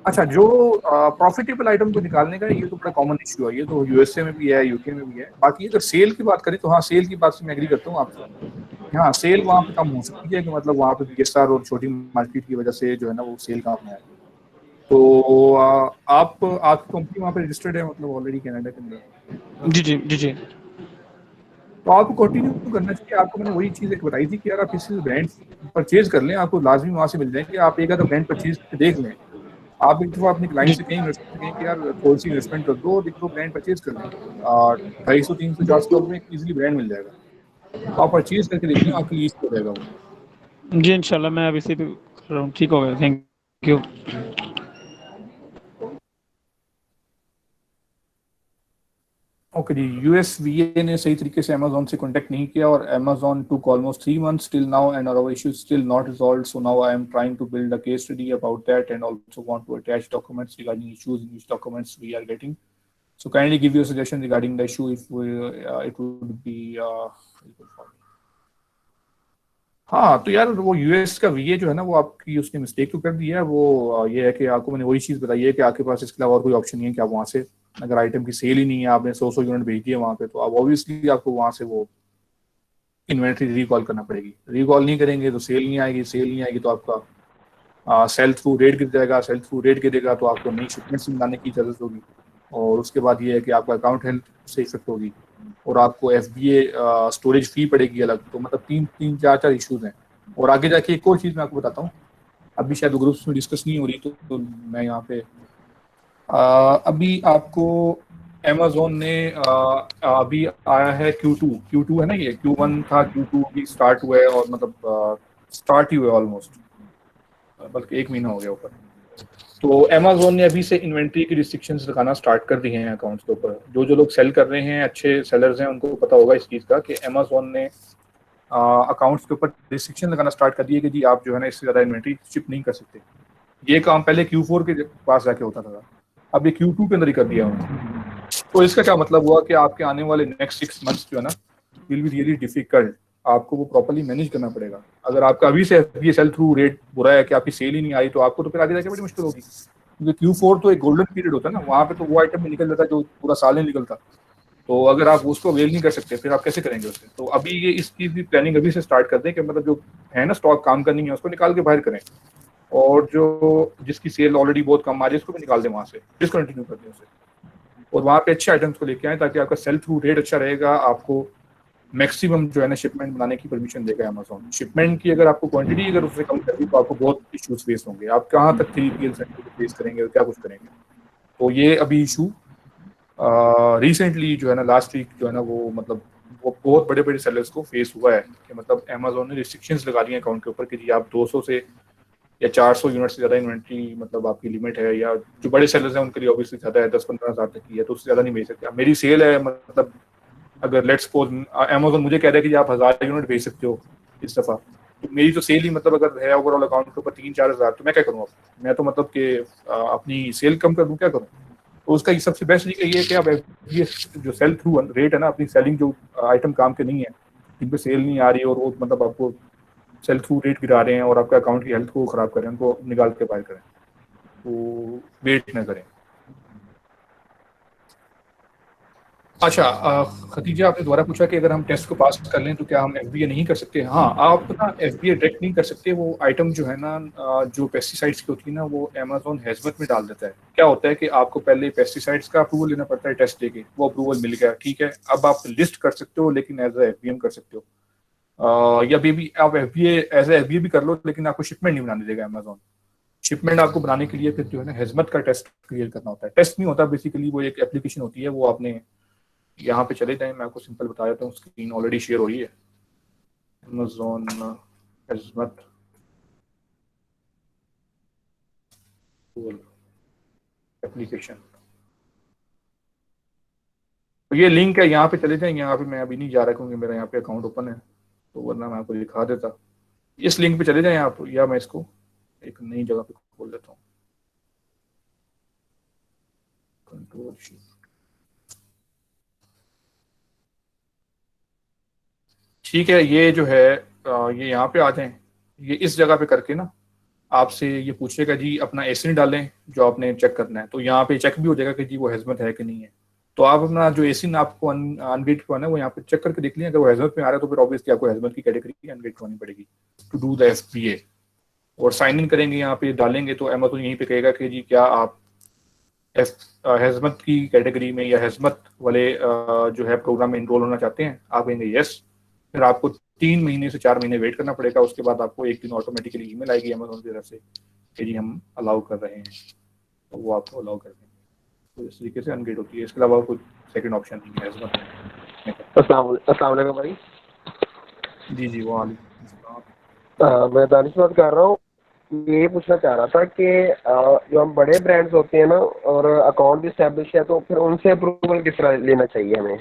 अच्छा, जो प्रॉफिटेबल आइटम को निकालने का ये तो बड़ा कॉमन इशू है, ये तो यूएसए में भी है, यूके में भी है। बाकी अगर सेल की बात करें तो हाँ, सेल की बात से मैं एग्री करता हूँ आपसे। हाँ, सेल वहाँ पे कम हो सकती है कि मतलब वहाँ पे बीएसआर और छोटी मार्केट की वजह से जो है ना वो सेल कम है। तो आपकी कंपनी वहाँ पे रजिस्टर्ड है मतलब ऑलरेडी कनाडा के अंदर? जी तो आपको कंटिन्यू करना चाहिए। आपको मैंने वही चीज़ एक बताई थी कि यार आप किसी ब्रांड परचेज कर लें, आपको लाजमी वहाँ से मिल जाएंगे। आप एक आधा ब्रांड परचेज करके देख लें। आप एक दफ़ा अपने क्लाइंट से कहें कि यार थोड़ी सी इन्वेस्टमेंट कर दो और एक दो ब्रांड परचेज कर लें, 250 300 400 में इजीली ब्रांड मिल जाएगा। तो आप परचेज करके देखें, आपकी ईस्ट हो जाएगा वो। जी इंशाल्लाह मैं अभी से भी कर रहा हूँ। ठीक हो गया, थैंक यू। ओके। ओके जी, यूएसवीए ने सही तरीके से अमेजोन से कांटेक्ट नहीं किया और Amazon took almost 3 months till now and our issue is still not resolved. So now I am trying to build a case study about that and also want to attach documents regarding issues in which documents we are getting. So kindly give your suggestion regarding the issue if it would be helpful for me. हाँ तो यार वो यूएस का वीए जो है ना वो आपकी उसने मिस्टेक तो कर दी है। वो ये है कि आपको मैंने वही चीज़ बताई है कि आपके पास इसके अलावा और कोई ऑप्शन नहीं है कि आप वहाँ से, अगर आइटम की सेल ही नहीं है, आपने 100 यूनिट भेज दिए वहाँ पे, तो आप ऑब्वियसली आपको वहाँ से वो इन्वेंट्री रिकॉल करना पड़ेगी। रिकॉल नहीं करेंगे तो सेल नहीं आएगी, सेल नहीं आएगी तो आपका सेल थ्रू रेट गिर जाएगा, सेल थ्रू रेट गिरेगा तो आपको नई शिपमेंट्स मिलाने की इजाज़त होगी और उसके बाद ये है कि आपका अकाउंट हेल्थ से इफेक्ट होगी और आपको एफबीए स्टोरेज फी पड़ेगी अलग। तो मतलब तीन चार इश्यूज हैं। और आगे जाके एक और चीज़ मैं आपको बताता हूँ, अभी शायद ग्रुप्स में डिस्कस नहीं हो रही तो मैं यहाँ पे अभी आपको अमेजोन ने अभी आया है Q2 है ना, ये Q1 था, Q2 भी स्टार्ट हुआ है और मतलब स्टार्ट ही हुआ ऑलमोस्ट, बल्कि 1 महीना हो गया ऊपर। तो अमेजोन ने अभी से इन्वेंट्री की रिस्ट्रिक्शंस लगाना स्टार्ट कर दी हैं अकाउंट्स के ऊपर। जो लोग सेल कर रहे हैं, अच्छे सेलर्स हैं, उनको पता होगा इस चीज़ का कि अमेजोन ने अकाउंट्स के ऊपर रिस्ट्रिक्शन लगाना स्टार्ट कर दिए कि जी आप जो है ना इससे ज़्यादा इन्वेंट्री शिप नहीं कर सकते। ये काम पहले Q4 के पास जाके होता था, अब ये Q2 के अंदर ही कर दिया उन्होंने। तो इसका क्या मतलब हुआ कि आपके आने वाले नेक्स्ट 6 months जो है ना विल बी रियली डिफिकल्ट, आपको वो प्रॉपर्ली मैनेज करना पड़ेगा। अगर आपका अभी से ये सेल थ्रू रेट बुरा है कि आपकी सेल ही नहीं आई तो आपको तो फिर आगे जाके बड़ी मुश्किल होगी, क्योंकि Q4 तो एक गोल्डन पीरियड होता है ना, वहाँ पे तो वो आइटम भी निकल जाता है जो पूरा साल नहीं निकलता। तो अगर आप उसको अवेल नहीं कर सकते फिर आप कैसे करेंगे उससे? तो अभी ये इस चीज़ की प्लानिंग अभी से स्टार्ट कर दें कि मतलब जो है ना स्टॉक काम करनी है उसको निकाल के बाहर करें और जो जिसकी सेल ऑलरेडी बहुत कम आ रही है उसको भी निकाल दें, वहाँ से डिसकंटिन्यू कर दें उसे और वहाँ पे अच्छे आइटम्स को लेके आए ताकि आपका सेल थ्रू रेट अच्छा रहेगा। आपको मैक्सिमम जो है ना शिपमेंट बनाने की परमिशन देगा अमेजोन। शिपमेंट की अगर आपको क्वांटिटी अगर उससे कम करनी तो आपको बहुत इश्यूज फेस होंगे, आप कहाँ तक 3PL सेंटर को फेस करेंगे और क्या कुछ करेंगे। तो ये अभी इशू रिसेंटली जो है ना लास्ट वीक जो है ना वो मतलब वो बहुत बड़े बड़े सेलर्स को फेस हुआ है कि मतलब अमेजोन ने रिस्ट्रिक्शंस लगा दी हैं अकाउंट के ऊपर कि जी आप 200 से या 400 यूनिट से ज़्यादा इन्वेंट्री मतलब आपकी लिमिट है, या जो बड़े सेलर्स हैं उनके लिए ऑब्वियसली ज़्यादा है, 10-15 हज़ार तक की है तो उससे ज़्यादा नहीं भेज सकते। मेरी सेल है मतलब अगर लेट्स सपोज अमेजोन मुझे कह रहा है कि आप 1000 यूनिट भेज सकते हो इस दफ़ा, तो मेरी तो सेल ही मतलब अगर है ओवरऑल अकाउंट के ऊपर 3-4 हज़ार, तो मैं क्या करूँ? अब मैं तो मतलब कि अपनी सेल कम कर दूँ, क्या करूँ? तो उसका सबसे बेस्ट तरीका ये है कि आप ये जो सेल थ्रू रेट है ना, अपनी सेलिंग जो आइटम काम के नहीं है, जिन पर सेल नहीं आ रही और वो मतलब आपको सेल थ्रू रेट गिरा रहे हैं और आपके अकाउंट की हेल्थ को ख़राब करें, उनको निकाल के बाहर करें, तो वेट ना करें। अच्छा खतीजा आपने दोबारा पूछा कि अगर हम टेस्ट को पास कर लें तो क्या हम एफबीए नहीं कर सकते? हाँ, आप ना एफबीए डायरेक्ट नहीं कर सकते। वो आइटम जो है ना जो पेस्टिसाइड्स की होती है ना वो अमेजोन हेजमत में डाल देता है। क्या होता है कि आपको पहले पेस्टिसाइड्स का अप्रूवल लेना पड़ता है टेस्ट देके, वो अप्रूवल मिल गया, ठीक है, अब आप लिस्ट कर सकते हो लेकिन एज ए एफबीएम कर सकते हो, या भी आप एफबीए एज ए एफबीए भी कर लो लेकिन आपको शिपमेंट नहीं बनाने देगा अमेजोन। शिपमेंट आपको बनाने के लिए फिर जो है ना हेजमत का टेस्ट क्लियर करना होता है। टेस्ट नहीं होता, बेसिकली वो एक एप्लीकेशन होती है, वो आपने यहाँ पे चले जाएं, मैं आपको सिंपल बता देता हूँ, स्क्रीन ऑलरेडी शेयर हो रही है। अमेजोन हेजमत एप्लीकेशन, तो ये लिंक है, यहाँ पे चले जाएं। यहाँ पे मैं अभी नहीं जा रहा क्योंकि मेरा यहाँ पे अकाउंट ओपन है, तो वरना मैं आपको दिखा देता। इस लिंक पे चले जाएं आप, या मैं इसको एक नई जगह पे खोल देता हूँ। कंट्रोल ठीक है, ये जो है ये यहाँ पे आ जाएं, ये इस जगह पे करके ना आपसे ये पूछेगा जी अपना एसिन डालें जो आपने चेक करना है, तो यहाँ पे चेक भी हो जाएगा कि जी वो हेजमत है कि नहीं है। तो आप अपना जो एसिन आपको अनग्रेड करवाना है वो यहाँ पे चेक करके देख लिया, अगर वो हेजमत में आ रहा है तो फिर ऑब्वियसली आपको हेजमत की कैटेगरी अनग्रेड करवानी पड़ेगी टू डू द एफबीए, और साइन इन करेंगे, यहाँ पे डालेंगे तो अमेज़न यहीं पे कहेगा कि जी क्या आप हेजमत की कैटेगरी में या हेजमत वाले जो है प्रोग्राम में इनरोल होना चाहते हैं। आप कहेंगे यस, फिर आपको 3 महीने से 4 महीने वेट करना पड़ेगा। उसके बाद आपको एक दिन ऑटोमेटिकली ईमेल आएगी अमेजोन की तरफ से कि जी हम अलाउ कर रहे हैं, तो वो आपको अलाउ कर देंगे। तो इस तरीके से अनग्रेड होती है, इसके अलावा कोई सेकंड ऑप्शन नहीं है हेजमत में। अस्सलाम वालेकुम भाई। जी जी, वो मैं दानिश बात कर रहा हूँ। ये पूछना चाह रहा था कि जो हम बड़े ब्रांड्स होते हैं ना और अकाउंट भी स्टैब्लिश है, तो फिर उनसे अप्रूवल किस तरह लेना चाहिए हमें?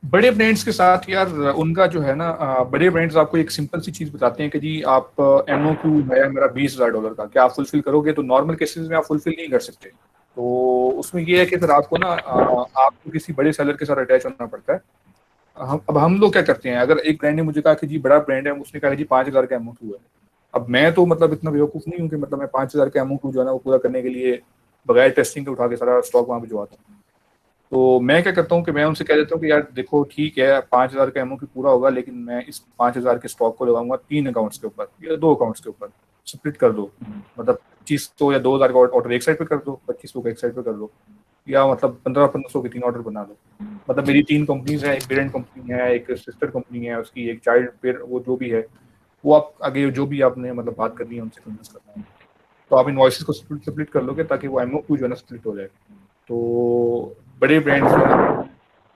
बड़े ब्रांड्स के साथ यार उनका जो है ना, बड़े ब्रांड्स आपको एक सिंपल सी चीज बताते हैं कि जी आप MOQ है मेरा $20,000 का, क्या आप फुलफिल करोगे? तो नॉर्मल केसेस में आप फुलफिल नहीं कर सकते। तो उसमें ये है कि फिर आपको ना आपको किसी बड़े सेलर के साथ अटैच होना पड़ता है। हम लोग क्या करते हैं, अगर एक ब्रांड ने मुझे कहा कि जी बड़ा ब्रांड है, उसने कहा कि जी 5,000 का MOQ है, अब मैं तो मतलब इतना बेवकूफ नहीं हूँ कि मतलब मैं 5,000 का MOQ जो है ना वो पूरा करने के लिए बगैर टेस्टिंग के उठा के सारा स्टॉक वहां भिजवाता हूँ। तो मैं क्या करता हूँ कि मैं उनसे कह देता हूँ कि यार देखो ठीक है 5,000 का MOQ पूरा होगा, लेकिन मैं इस 5,000 के स्टॉक को लगाऊंगा 3 अकाउंट्स के ऊपर या 2 अकाउंट्स के ऊपर, स्प्लिट कर दो, मतलब 2500 या 2,000 का ऑर्डर एक साइड पे कर दो, 2500 का एक साइड पे कर दो, या मतलब 1500 के 3 ऑर्डर बना दो। मतलब मेरी 3 कंपनीज है, एक पेरेंट कंपनी है, एक सिस्टर कंपनी है, उसकी एक चाइल्ड पेयर, वो जो भी है वो आप आगे जो भी आपने मतलब बात करनी है उनसे कन्विंस करना है, तो आप इनवॉइसेस को स्प्लिट कर लोगे ताकि वो MOQ जो है ना स्प्लिट हो जाए। तो बड़े ब्रांड्स जो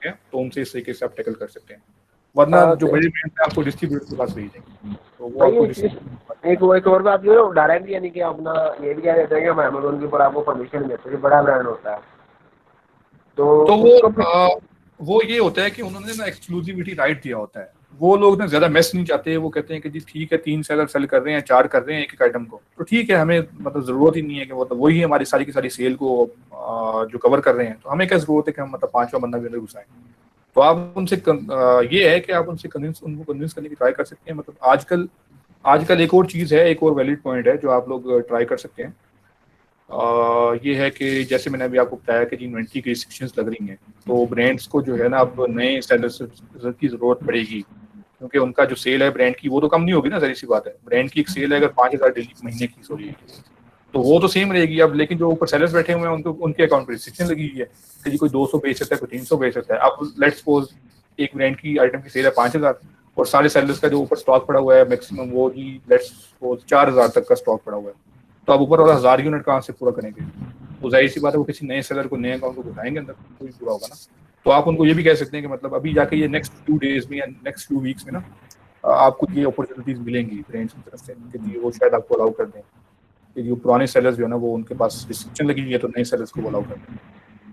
है तो उनसे इस तरीके से आप टैकल कर सकते हैं, वरना जो बड़े ब्रांड्स हैं आपको डिस्ट्रीब्यूटर के पास भेज देंगे, तो वो आपको एक और बात जो डायरेक्ट यानी कि अपना ये भी कह देते हैं कि हम अमेजोन के ऊपर आपको परमिशन देते हैं, बड़ा ब्रांड होता है तो वो ये होता है कि उन्होंने ना एक्सक्लूसिविटी राइट दिया होता है। वो लोग ना ज्यादा मेस नहीं चाहते, वो कहते हैं कि जी ठीक है 3 सेलर सेल कर रहे हैं, 4 कर रहे हैं एक आइटम को, तो ठीक है, हमें मतलब जरूरत ही नहीं है कि मतलब वही हमारी सारी की सारी सेल को जो कवर कर रहे हैं, तो हमें क्या जरूरत है कि हम मतलब 5वां बंदा भी अंदर घुसाएं। तो आप उनसे ये है कि आप उनसे उनको कन्विंस करने की ट्राई कर सकते हैं। मतलब आजकल एक और चीज है, एक और वैलिड पॉइंट है जो आप लोग ट्राई कर सकते हैं, ये है कि जैसे मैंने अभी आपको बताया कि जी इन्वेंट्री की रिस्ट्रिक्शंस लग रही हैं, तो ब्रांड्स को जो है ना अब नए सेलर्स की जरूरत पड़ेगी, क्योंकि उनका जो सेल है ब्रांड की वो तो कम नहीं होगी ना, जरी सी बात है। ब्रांड की एक सेल है अगर 5,000 डेली महीने की, सॉरी, तो वो तो सेम रहेगी अब, लेकिन जो ऊपर सेलर्स बैठे हुए हैं उनके अकाउंट पर रिस्ट्रिक्शन लगी हुई है कि जी कोई 200 बेच सकता है, कोई 300 बेच सकता है। अब लेट्स सपोज एक ब्रांड की आइटम की सेल है 5,000 और सारे सेलर्स का जो ऊपर स्टॉक पड़ा हुआ है मैक्सिमम वो जी लेट्स सपोज 4,000 तक का स्टॉक पड़ा हुआ है, तो आप ऊपर वाला 1,000 यूनिट कहाँ से पूरा करेंगे? तो जाहिर सी बात है वो किसी नए सेलर को, नए अकाउंट को घुसाएंगे अंदर, तो ही पूरा होगा ना। तो आप उनको ये भी कह सकते हैं कि मतलब अभी जाके ये नेक्स्ट फ्यू डेज में या नेक्स्ट फ्यू वीक्स में ना आपको ये अपॉर्चुनिटीज मिलेंगी ब्रांड्स की तरफ से कि वो शायद आपको अलाउ कर दें कि जो पुराने सेलर्स जो है ना वो उनके पास रिस्ट्रिक्शन लगी हुई है, तो नए सेलर्स को अलाउ कर दें,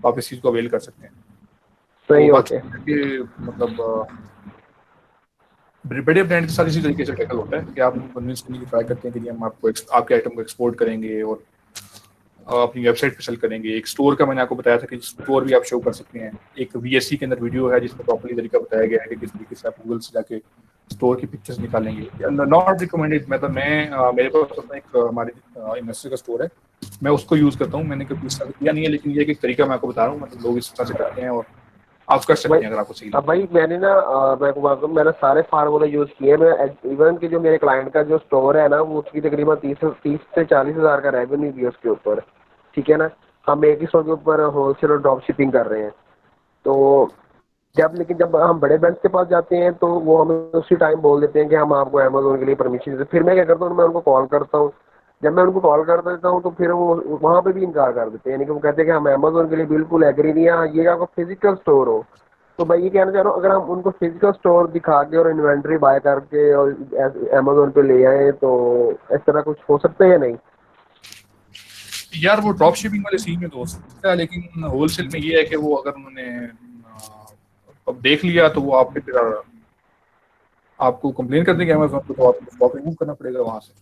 तो आप इस चीज़ को अवेल कर सकते हैं। सही तो होते मतलब बड़े ब्रांड के साथ इसी तरीके से टैकल होता है कि आप उनको कन्विंस करने की ट्राई करते हैं कि हम आपको आपके आइटम को एक्सपोर्ट करेंगे और अपनी वेबसाइट पे सेल करेंगे। एक स्टोर का मैंने आपको बताया था कि स्टोर भी आप शो कर सकते हैं। एक VSC के अंदर वीडियो है जिसमें प्रॉपर्ली तरीका बताया गया है कि किस तरीके से आप गूगल से जाके स्टोर की पिक्चर्स निकालेंगे। नॉट रिकमेंडेड, मतलब मैं मेरे पास अपना एक हमारे इन्वेस्टर का स्टोर है, मैं उसको यूज करता हूँ, मैंने कभी इसका किया नहीं है, लेकिन ये एक तरीका मैं आपको बता रहा हूँ, मतलब लोग इस तरह से करते हैं और आप कर सकते हैं अगर आपको सही लगे। भाई मैंने ना मैंने सारे फार्मूले यूज किए। मैं इवन कि जो मेरे क्लाइंट का जो स्टोर है ना वो उसकी तकरीबन 30 से 40 हज़ार का रेवेन्यू भी है उसके ऊपर, ठीक है ना। हम एक ही स्टोर के ऊपर होलसेल और ड्रॉप शिपिंग कर रहे हैं। तो लेकिन जब हम बड़े ब्रांड्स के पास जाते हैं तो वो हमें उसी टाइम बोल देते हैं कि हम आपको अमेजोन के लिए परमिशन देते हैं। फिर मैं क्या करता हूँ, मैं उनको कॉल करता हूँ। जब मैं उनको कॉल कर देता हूँ तो फिर वो वहाँ पे भी इनकार कर देते हैं, यानी कि वो कहते हैं कि हम अमेजोन के लिए बिल्कुल एग्री नहीं है, ये आपका फिजिकल स्टोर हो। तो मैं ये कहना चाह रहा हूँ, अगर हम उनको फिजिकल स्टोर दिखा के और इन्वेंट्री बाय करके और अमेजोन पे ले आए तो इस तरह कुछ हो सकता है या नहीं? यार वो ड्रॉप शिपिंग वाले सीन में तो हो सकता है, लेकिन होलसेल में ये है कि वो अगर उन्होंने अब देख लिया तो वो आप फिर आपको कंप्लेन कर देंगे अमेजोन को, तो आपको स्टॉक रिमूव करना पड़ेगा वहां से।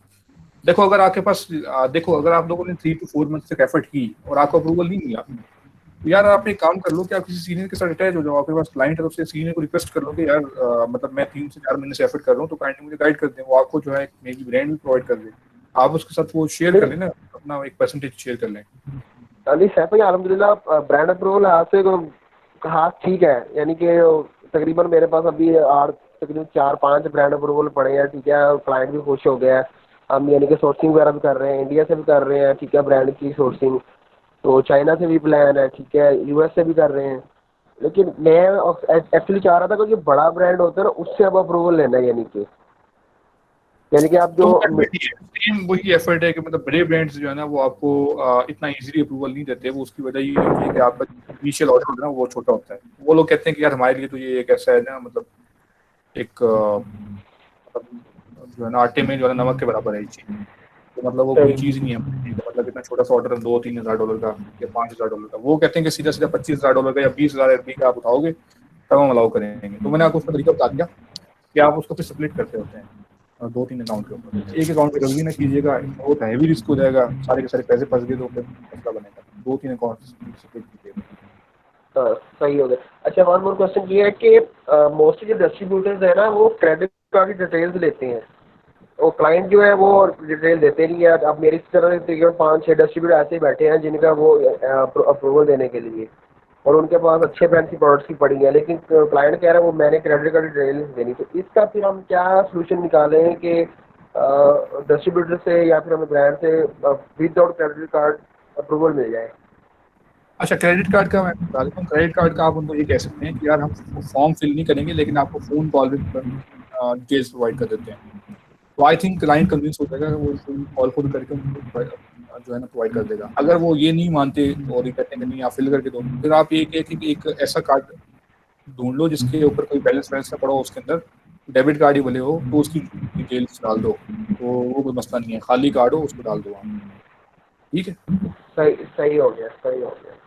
देखो अगर आपके पास अगर आप लोगों ने 3 to 4 मंथ तक एफर्ट की और आपको अप्रूवल नहीं मिला, तो यार आप एक काम कर लो कि आप किसी सीनियर के साथ अटैच हो जाओ। आपके पास क्लाइंट है तो उससे सीनियर को रिक्वेस्ट कर लो कि यार मतलब मैं 3 से 4 महीने से एफर्ट कर रहा हूँ, तो क्लाइंट मुझे गाइड कर दें, वो आपको जो है मे बी ब्रांड भी प्रोवाइड कर दे, आप उसके साथ वो शेयर कर लेना, अपना एक परसेंटेज शेयर कर लें। अली सैफ भाई अल्हम्दुलिल्लाह ब्रांड अप्रूवल हाथ से हाथ ठीक है, यानी कि तकरीबन मेरे पास अभी तकरीबन 4-5 ब्रांड अप्रूवल पड़े हैं, ठीक है। क्लाइंट भी खुश हो गया है। हम यानी कि सोर्सिंग वगैरह भी कर रहे हैं, इंडिया से भी कर रहे हैं, ठीक है, ब्रांड की सोर्सिंग। तो चाइना से भी प्लान है, ठीक है, US से भी कर रहे हैं। लेकिन मैं एक्चुअली चाह रहा था कि जो बड़ा ब्रांड होता है ना उससे अब अप्रूवल लेना है, यानी कि आप जो सेम वही एफर्ट है कि मतलब बड़े ब्रांड्स जो है ना वो आपको इतना इजीली अप्रूवल नहीं देते। वो उसकी वजह ये होती है कि आपका इनिशियल ऑर्डर है ना वो छोटा होता है। वो लोग कहते हैं कि यार हमारे लिए तो ये एक ऐसा है ना, मतलब एक जो है ना आटे में जो है नमक के बराबर है ये चीज। तो मतलब वो कोई चीज़ नहीं है, मतलब इतना छोटा सा ऑर्डर $2-3 हज़ार का या $5,000 का, वो कहते हैं कि सीधा सीधा $25,000 का या 20,000 एफडी का आप उठाओगे तब हम अलाउ करेंगे। तो मैंने आपको उसका तरीका बता दिया कि आप उसको फिर स्प्लिट करते होते हैं 2-3 अकाउंट के ऊपर। एक अकाउंट पे कभी ना कीजिएगा, वो हैवी रिस्क हो जाएगा, सारे के सारे पैसे फंस गए तो फिर मसला बनेगा। 2-3 अकाउंट स्प्लिट कीजिएगा। सही हो गया। अच्छा, वन मोर क्वेश्चन ये है कि मोस्टली जो डिस्ट्रीब्यूटर्स है ना वो क्रेडिट कार्ड की डिटेल्स लेते हैं, वो क्लाइंट जो है वो डिटेल देते नहीं है। अब मेरी तरह तकरीबन 5-6 डिस्ट्रीब्यूटर ऐसे ही बैठे हैं जिनका वो अप्रूवल देने के लिए, और उनके पास अच्छे ब्रांड की प्रोडक्ट्स की पड़ी है, लेकिन क्लाइंट कह रहा है वो मैंने क्रेडिट कार्ड डिटेल्स देनी। तो इसका फिर हम क्या सोल्यूशन निकालें कि डिस्ट्रीब्यूटर से या फिर हमें ब्रांड से विदाउट क्रेडिट कार्ड अप्रूवल मिल जाए? अच्छा, क्रेडिट कार्ड का मैं बता देता हूँ। क्रेडिट कार्ड का आप उनको ये कह सकते हैं कि यार हम फॉर्म फिल नहीं करेंगे लेकिन आपको फ़ोन कॉल भी डिटेल्स प्रोवाइड कर देते हैं। तो आई थिंक क्लाइंट कन्विंस हो जाएगा, वो फ़ोन कॉल खुद करके उनको जो है ना प्रोवाइड कर देगा। अगर वो ये नहीं मानते और ये कहते हैं कि नहीं आप फिल करके दो, फिर आप एक ऐसा कार्ड ढूंढ लो जिसके ऊपर कोई बैलेंस वैलेंस ना पड़ा हो, उसके अंदर डेबिट कार्ड ही भले हो तो उसकी डिटेल्स डाल दो, तो वो कोई मसला नहीं है। खाली कार्ड हो उसको डाल दो आप, ठीक है। सही हो गया, सही हो गया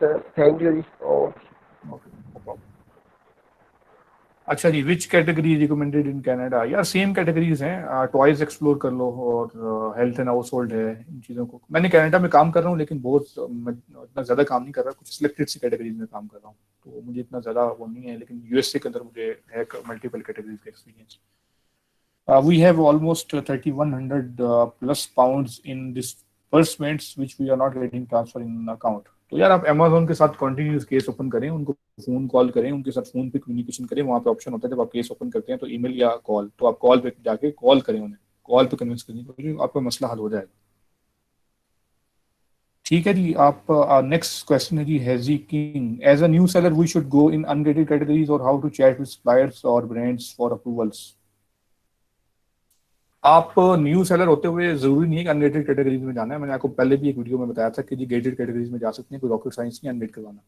सर, थैंक यू जी। Okay, no problem. अच्छा जी, which category recommended in Canada? यार सेम कैटेगरीज हैं, टॉयज एक्सप्लोर कर लो और हेल्थ एंड हाउस होल्ड है। इन चीज़ों को मैंने कनाडा में काम कर रहा हूँ लेकिन बहुत इतना ज़्यादा काम नहीं कर रहा, कुछ सिलेक्टेड सी कैटेगरीज में काम कर रहा हूँ, तो मुझे इतना ज़्यादा वो नहीं है। लेकिन यूएसए के अंदर मुझे है मल्टीपल कैटेगरीज का experience. We have almost 3,100 plus pounds in disbursements which we are not getting transfer in account. तो यार आप Amazon के साथ कंटिन्यूस केस ओपन करें, उनको फोन कॉल करें, उनके साथ फोन पे कम्युनिकेशन करें। वहाँ पे ऑप्शन होता है जब आप केस ओपन करते हैं तो ईमेल या कॉल, तो आप कॉल पे जाके कॉल करें, उन्हें कॉल पे कन्विंस करने की कोशिश, आपका मसला हल हो जाएगा। ठीक है जी। आप नेक्स्ट क्वेश्चन है जी, हैजी किंग, as a new seller we should go in unrated categories और how to chat with suppliers और ब्रांड्स फॉर अप्रूवल्स? आप न्यू सेलर होते हुए जरूरी नहीं है कि अनरेटेड कैटेगरीज में जाना है। मैंने आपको पहले भी एक वीडियो में बताया था कि जी गेटेड कैटेगरीज में जा सकते हैं, कोई रॉकेट साइंस नहीं अनरेट करवाना।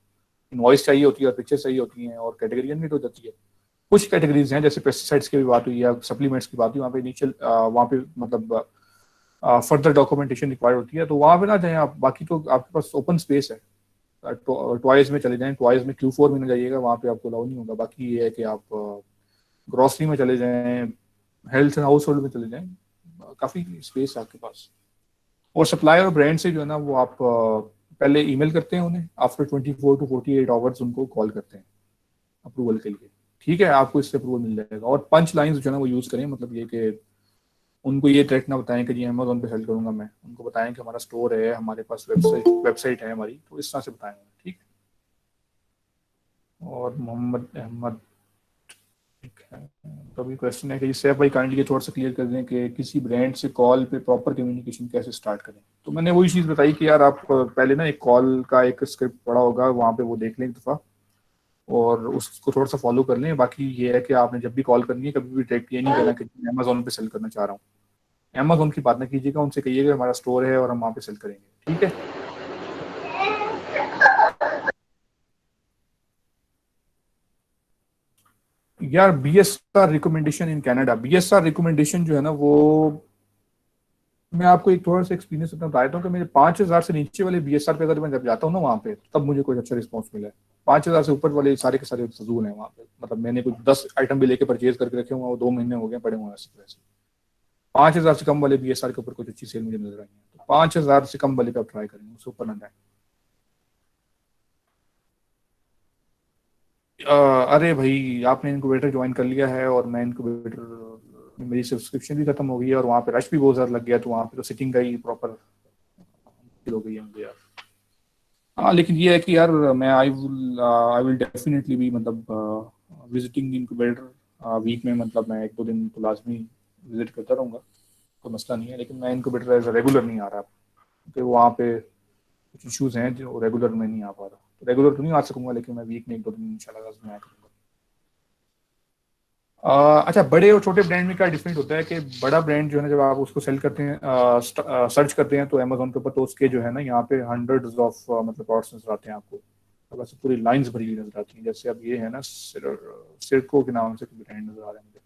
इनवॉइस चाहिए होती है और पिक्चर चाहिए होती हैं और कैटेगरी अनरेट हो जाती है। कुछ कैटेगरीज हैं जैसे पेस्टिसाइड्स की भी बात हुई या सप्लीमेंट्स की बात हुई, वहाँ पे इनिशियल वहाँ पे मतलब फर्दर डॉक्यूमेंटेशन रिक्वायर्ड होती है, तो वहाँ पे ना जाएं आप। बाकी तो आपके पास ओपन स्पेस है, टॉयज में चले जाएं। टॉयज में Q4 में न जाइएगा, वहाँ पे आपको अलाउ नहीं होगा। बाकी ये है कि आप ग्रॉसरी में चले जाएं, हेल्थ एंड हाउस होल्ड में चले जाएं, काफ़ी स्पेस है आपके पास। और सप्लायर और ब्रांड से जो है ना वो आप पहले ईमेल करते हैं उन्हें, आफ्टर 24 to 48 आवर्स उनको कॉल करते हैं अप्रूवल के लिए, ठीक है। आपको इससे अप्रूवल मिल जाएगा। और पंच लाइन्स जो है ना वो यूज़ करें, मतलब ये कि उनको ये थ्रेट ना बताएं कि जी अमेजोन पे सेल करूंगा मैं। उनको बताएं कि हमारा स्टोर है, हमारे पास वेबसाइट है हमारी, तो इस तरह से बताएं, ठीक है। और मोहम्मद अहमद, तो अभी क्वेश्चन है कि सैफ भाई काइंडली थोड़ा सा क्लियर कर दें कि किसी ब्रांड से कॉल पे प्रॉपर कम्युनिकेशन कैसे स्टार्ट करें। तो मैंने वही चीज़ बताई कि यार आप पहले ना एक कॉल का एक स्क्रिप्ट पढ़ा होगा, वहाँ पे वो देख लें एक दफ़ा और उसको थोड़ा सा फॉलो कर लें। बाकी ये है कि आपने जब भी कॉल करनी है कभी भी डायरेक्ट ये नहीं कहना कि अमेजोन पे सेल करना चाह रहा हूँ। अमेजोन की बात ना कीजिएगा, उनसे कहिएगा हमारा स्टोर है और हम वहाँ पे सेल करेंगे, ठीक है। यार BSR recommendation in Canada, BSR recommendation जो है ना वो मैं आपको एक थोड़ा सा एक्सपीरियंस अपना बताता हूँ कि मेरे 5,000 से नीचे वाले BSR पे अगर मैं जब जाता हूँ ना वहाँ पे, तब मुझे कोई अच्छा रिस्पॉन्स मिला है। 5,000 से ऊपर वाले सारे के सारे फजूल हैं वहाँ पे। मतलब मैंने कुछ 10 आइटम भी लेके परचेज करके रखे हुए, वो 2 महीने हो गए पड़े हुए ऐसे वैसे। 5,000 से कम वाले BSR के ऊपर कुछ अच्छी सेल मुझे नजर आई है, तो 5,000 से कम वाले पे आप ट्राई करेंगे, उससे ऊपर ना जाए। अरे भाई आपने इनक्यूबेटर ज्वाइन कर लिया है और मैं इनक्यूबेटर मेरी सब्सक्रिप्शन भी खत्म हो गई है और वहाँ पे रश भी बहुत ज़्यादा लग गया, तो वहाँ पे तो सिटिंग का ही प्रॉपर हो गई है मुझे यार। हाँ लेकिन ये है कि यार मैं आई विल डेफिनेटली भी मतलब विजिटिंग इनक्यूबेटर वीक में, मतलब मैं 1-2 दिन तो लाजमी विजिट करता रहूँगा, कोई मसला नहीं है। लेकिन मैं इनक्यूबेटर एज रेगुलर नहीं आ रहा क्योंकि वहाँ पे कुछ इश्यूज हैं जो रेगुलर में नहीं आ पा रहा। तो रेगुलर तो नहीं आ सकूंगा लेकिन मैं वीक में 1-2 दिन इंशाल्लाह लाजमी आया करूँगा। अच्छा, बड़े और छोटे ब्रांड में क्या डिफरेंट होता है कि बड़ा ब्रांड जो है ना जब आप उसको सेल करते हैं, सर्च करते हैं तो अमेजोन के ऊपर, तो उसके जो है ना यहाँ पे हंड्रेड्स ऑफ मतलब प्रोडक्ट्स नजर आते हैं आपको, तो वैसे पूरी लाइंस भरी हुई नजर आती हैं। जैसे अब ये है ना सिरको के नाम से ब्रांड नजर आ रहा है मुझे,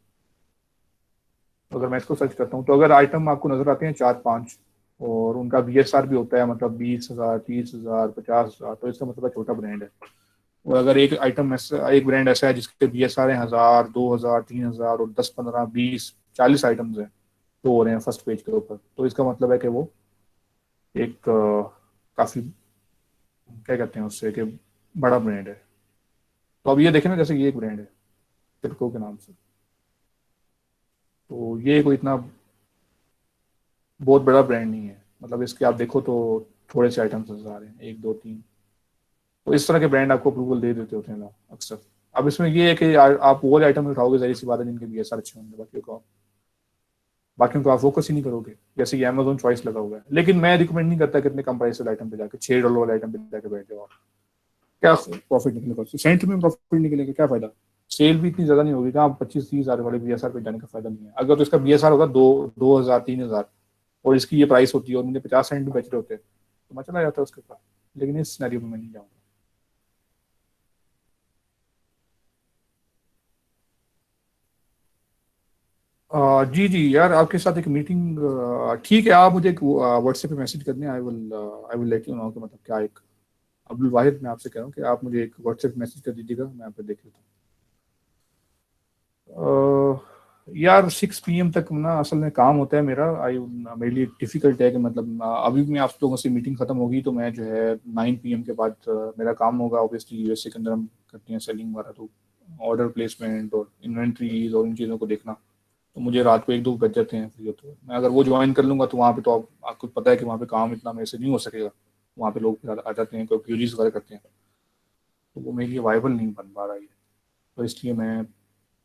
तो अगर मैं इसको सर्च करता हूँ तो अगर आइटम आपको नजर आते हैं 4-5 और उनका BSR भी होता है मतलब 20,000, 30,000, 50,000, तो इसका मतलब है छोटा ब्रांड है। और अगर एक आइटम ऐसा, एक ब्रांड ऐसा है जिसके BSR है 1,000, 2,000, 3,000 और 10, 15, 20, 40 आइटम्स हैं तो हो रहे हैं फर्स्ट पेज के ऊपर, तो इसका मतलब है कि वो एक काफी क्या कहते हैं उससे कि बड़ा ब्रांड है। तो अब ये देखें ना, जैसे ये एक ब्रांड है टिपको के नाम से, तो ये कोई इतना बहुत बड़ा ब्रांड नहीं है, मतलब इसके आप देखो तो थोड़े से आइटम्स नजर आ रहे हैं, 1, 2, 3। तो इस तरह के ब्रांड आपको अप्रूवल दे देते होते हैं ना अक्सर। अब इसमें ये है कि आप वो वाले आइटम उठाओगे, जाहिर सी बात है जिनके BSR अच्छे होंगे, बाकियों को आप फोकस ही नहीं करोगे। जैसे ये Amazon चॉइस लगा हुआ है, लेकिन मैं रिकमेंड नहीं करता कि इतने कम प्राइस वाले आइटम पे जाके $6 वाले आइटम पे जाके बैठ जाओ। क्या प्रॉफिट निकलेगा, सेंट में प्रॉफिट निकलेगा, क्या फायदा? सेल भी इतनी ज्यादा नहीं होगी, आप 25-30 हज़ार वाले BSR पे जाने का फायदा नहीं है। अगर तो इसका BSR होगा 2,000, 3,000 और इसकी ये प्राइस होती है और मुझे 50 सेंट भी बेच रहे होते तो मैं चला जाता उसके पास, लेकिन इस सिनेरियो में मैं नहीं जाऊंगा। जी जी यार, आपके साथ एक मीटिंग, ठीक है, आप मुझे एक व्हाट्सएप पे मैसेज कर दें, I will let you know कि मतलब क्या। एक अब्दुल वाहिद, मैं आपसे कह रहा हूँ कि आप मुझे एक व्हाट्सएप मैसेज कर दीजिएगा, मैं यहाँ पे देख लेता हूँ। यार 6 PM तक ना असल में काम होता है मेरा, मेरे लिए डिफिकल्ट है कि मतलब अभी भी मैं आप लोगों से मीटिंग खत्म होगी तो मैं जो है 9 PM के बाद मेरा काम होगा। ऑब्वियसली USA के अंदर हम करते हैं सेलिंग वाला, तो ऑर्डर प्लेसमेंट और इन्वेंट्रीज और इन चीज़ों को देखना, तो मुझे रात को 1-2 बज जाते हैं फ्री होते हुए। मैं अगर वो ज्वाइन कर लूँगा तो वहाँ पे तो आपको पता है कि वहाँ पे काम इतना मेरे से नहीं हो सकेगा। वहाँ पे लोग आ जाते हैं, कोई क्यूरीज वगैरह करते हैं, तो वो मेरे लिए वाइबल नहीं बन पा रहा है। तो इसलिए मैं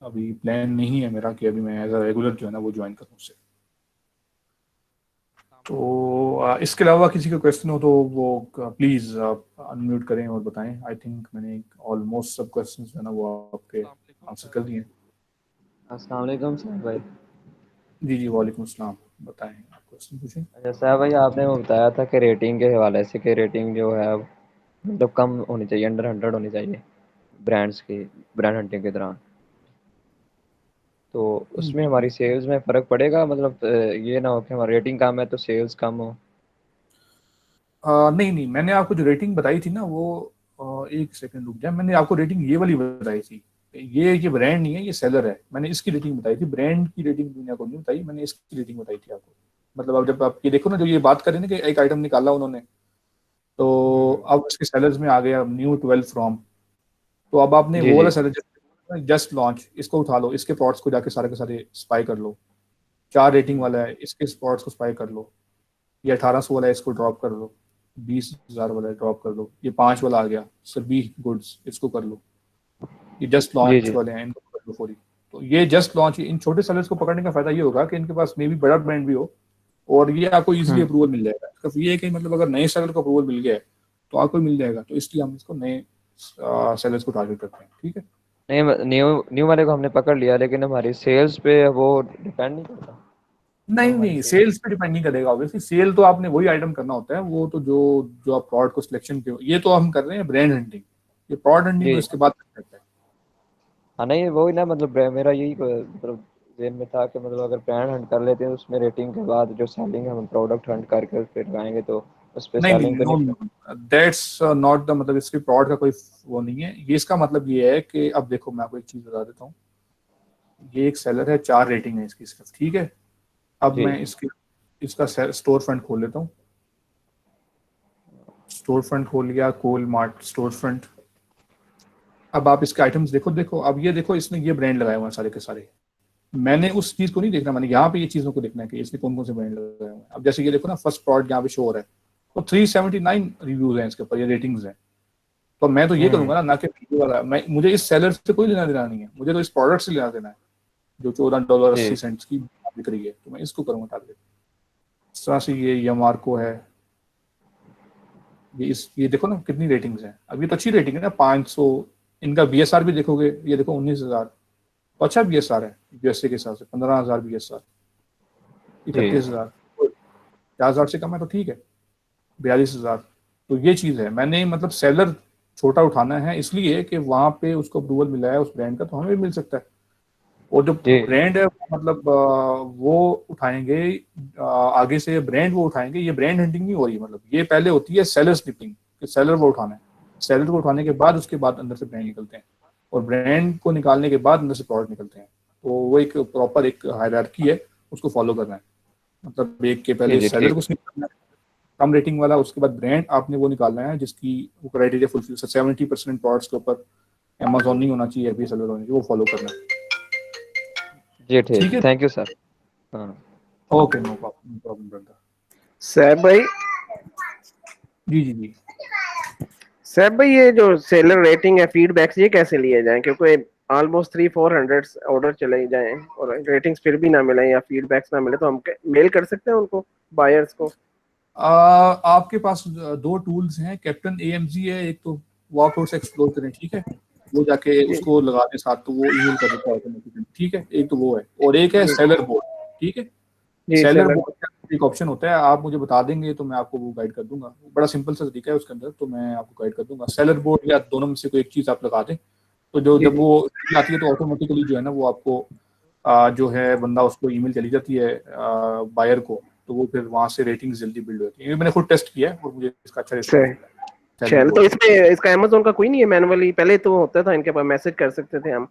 अभी प्लान नहीं है मेरा कि अभी मैं एज अ रेगुलर जो है ना वो ज्वाइन करूँ उससे। तो इसके अलावा किसी का क्वेश्चन हो तो वो प्लीज़ आप अनम्यूट करें और बताएं। आई थिंक मैंने ऑलमोस्ट सब क्वेश्चन जो है ना वो आपके आंसर कर दिए। अस्सलाम वालेकुम सर भाई। जी जी, वालेकुम अस्सलाम, बताएं, आप क्वेश्चन पूछें। अच्छा सर भाई, आपने वो बताया था कि रेटिंग के हवाले से कि रेटिंग जो है मतलब कम होनी चाहिए, अंडर 100 होनी चाहिए ब्रांड्स की, ब्रांड हंटिंग के दौरान। तो उसमें हमारी सेल्स में फ़र्क पड़ेगा, मतलब ये ना हो कि हमारी रेटिंग कम है तो सेल्स कम हो। नहीं नहीं, मैंने आपको जो रेटिंग बताई थी ना वो एक सेकंड रुक जाए, मैंने आपको रेटिंग ये वाली बताई थी। ये ब्रांड नहीं है, ये सेलर है। मैंने इसकी रेटिंग बताई थी, ब्रांड की रेटिंग दुनिया को नहीं बताई, मैंने इसकी रेटिंग बताई थी आपको। मतलब अब जब आप ये देखो ना, जो ये बात करें ना कि एक आइटम निकाला उन्होंने, तो अब इसके सेलर्स में आ गया न्यू 12 फ्रॉम, तो अब आपने जी वो वाला जी सेलर जस्ट लॉन्च, इसको उठा लो, इसके प्रोडक्ट्स को जाके सारे के सारे स्पाई कर लो। 4 रेटिंग वाला है, इसके प्रोडक्ट्स को स्पाई कर लो। ये 1800 वाला है, इसको ड्रॉप कर लो। 20,000 वाला ड्रॉप कर लो। ये 5 वाला आ गया सरबी गुड्स, इसको कर लो। ये जस्ट जी लॉन्च जी वाले हैं, इनको कर लो फौरी। तो ये जस्ट लॉन्च, इन छोटे सेलर्स को पकड़ने का फायदा ये होगा कि इनके पास मे भी बड़ा ब्रांड भी हो और ये आपको इजीली अप्रूवल मिल जाएगा। सिर्फ ये है कि मतलब अगर नए सेलर को अप्रूवल मिल गया है तो आपको मिल जाएगा, तो इसलिए हम इसको नए सेलर्स को टारगेट करते हैं। ठीक है, नहीं, न्यू न्यू वाले को हमने पकड़ लिया, लेकिन हमारी सेल्स पे वो डिपेंड नहीं करता। नहीं नहीं, सेल्स पे डिपेंड नहीं करेगा। ऑब्वियसली सेल तो आपने वही आइटम करना होता है, वो तो जो जो आप प्रोडक्ट को सिलेक्शन के, ये तो हम कर रहे हैं ब्रांड हंटिंग, ये प्रोडक्ट हंटिंग तो जी इसके बाद करता है। हाँ, नहीं वही ना, मतलब मेरा यही मतलब जेन में था कि मतलब अगर ब्रांड हंट कर लेते हैं उसमें रेटिंग के बाद जो सेलिंग है हम प्रोडक्ट हंट करके फिर लगाएंगे तो उस पर नहीं नहीं, सेलिंग पे नो नहीं। नो, दैट्स नॉट द, मतलब इसके प्रोडक्ट का कोई वो नहीं है। ये इसका मतलब ये है कि अब देखो मैं आपको एक चीज बता देता हूँ। ये एक सेलर है, 4 रेटिंग है इसकी सिर्फ, ठीक है। अब जी मैं इसका स्टोर फ्रंट खोल लेता हूँ। स्टोर फ्रंट खोल लिया, कोल मार्ट स्टोर फ्रंट। अब आप इसके आइटम्स देखो, अब ये देखो, इसने ये ब्रांड लगाए हुए हैं सारे के सारे। मैंने उस चीज को नहीं देखना, मैंने यहाँ पे ये चीजों को देखना है कि इसने कौन कौन से ब्रांड लगाए हुए हैं। अब जैसे ये देखो ना, फर्स्ट प्रोडक्ट यहाँ पे शो हो रहा है, तो 379 रिव्यूज हैं इसके ऊपर, ये रेटिंग्स हैं। तो मैं तो ये करूंगा ना कि वीडियो वाला, मुझे इस सेलर से कोई लेना देना नहीं है, मुझे तो इस प्रोडक्ट से लेना देना है जो $14.80 की बिक रही है, तो मैं इसको करूंगा टारगेट। इस तरह से ये यमार्को है, ये देखो ना कितनी रेटिंग्स हैं। अब ये तो अच्छी रेटिंग है ना, 500। इनका BSR भी देखोगे, ये देखो 19,000, तो अच्छा BSR है USA के हिसाब से। 15,000 BSR, 31,000, 50,000 से कम है तो ठीक है। 42,000, तो ये चीज़ है। मैंने मतलब सेलर छोटा उठाना है इसलिए कि वहाँ पे उसको अप्रूवल मिला है उस ब्रांड का, तो हमें भी मिल सकता है। और जो जी ब्रांड है मतलब वो उठाएंगे, आगे से ब्रांड वो उठाएंगे। ये ब्रांड हंटिंग नहीं हो रही, मतलब ये पहले होती है सेलर स्निपिंग, कि सेलर को उठाना है, सेलर को उठाने के बाद उसके बाद अंदर से ब्रांड निकलते हैं, और ब्रांड को निकालने के बाद अंदर से प्रोडक्ट निकलते हैं। तो वो एक प्रॉपर एक हायरार्की है, उसको फॉलो करना है। मतलब एक के जी पहले जी सेलर ठीक को निकालना है कम रेटिंग वाला, उसके बाद ब्रांड आपने वो निकालना है जिसकी वो क्राइटेरिया फुलफिल, 70% प्रोडक्ट्स के ऊपर अमेजोन नहीं होना चाहिए, एपी सेलर होना चाहिए, वो फॉलो करना है। जी ठीक ठीक, है, थैंक यू सर। हाँ okay, no problem brother. Saif भाई, जी जी जी। सैफ भाई ये जो सेलर रेटिंग है, फीडबैक्स, ये कैसे लिए जाएं? क्योंकि ऑलमोस्ट 300-400 ऑर्डर चले जाएं और रेटिंग्स फिर भी ना मिले या फीडबैक्स ना मिले, तो हम मेल कर सकते हैं उनको, बायर्स को? आपके पास दो टूल्स हैं, कैप्टन एएमजी है एक, तो वो आप थोड़ा सा एक्सप्लोर करें, ठीक है, वो जाके जी उसको लगा दें साथ, तो वो ईमेल कर देता है ऑटोमेटिकली, ठीक है। एक तो वो है, और एक है जी सेलर बोर्ड, ठीक है। जी सेलर सेलर। बोर्ड का एक ऑप्शन होता है, आप मुझे बता देंगे तो मैं आपको वो गाइड कर दूंगा, बड़ा सिंपल सा तरीका है उसके अंदर, तो मैं आपको गाइड कर दूंगा। सेलर बोर्ड या दोनों में से कोई एक चीज आप लगा दें, तो जो जी जब जी वो आती है तो ऑटोमेटिकली जो है ना वो आपको जो है बंदा उसको ईमेल चली जाती है बायर को, तो वो फिर वहां से रेटिंग जल्दी बिल्ड होती है। ये मैंने खुद टेस्ट किया है और मुझे इसका अच्छा रिस्पॉन्स सही। मिला है सेलर चल, तो बोर्ड का। इसमें इसका अमेज़न का कोई नहीं है मैनुअली? पहले तो होता था, इनके पास मैसेज कर सकते थे हम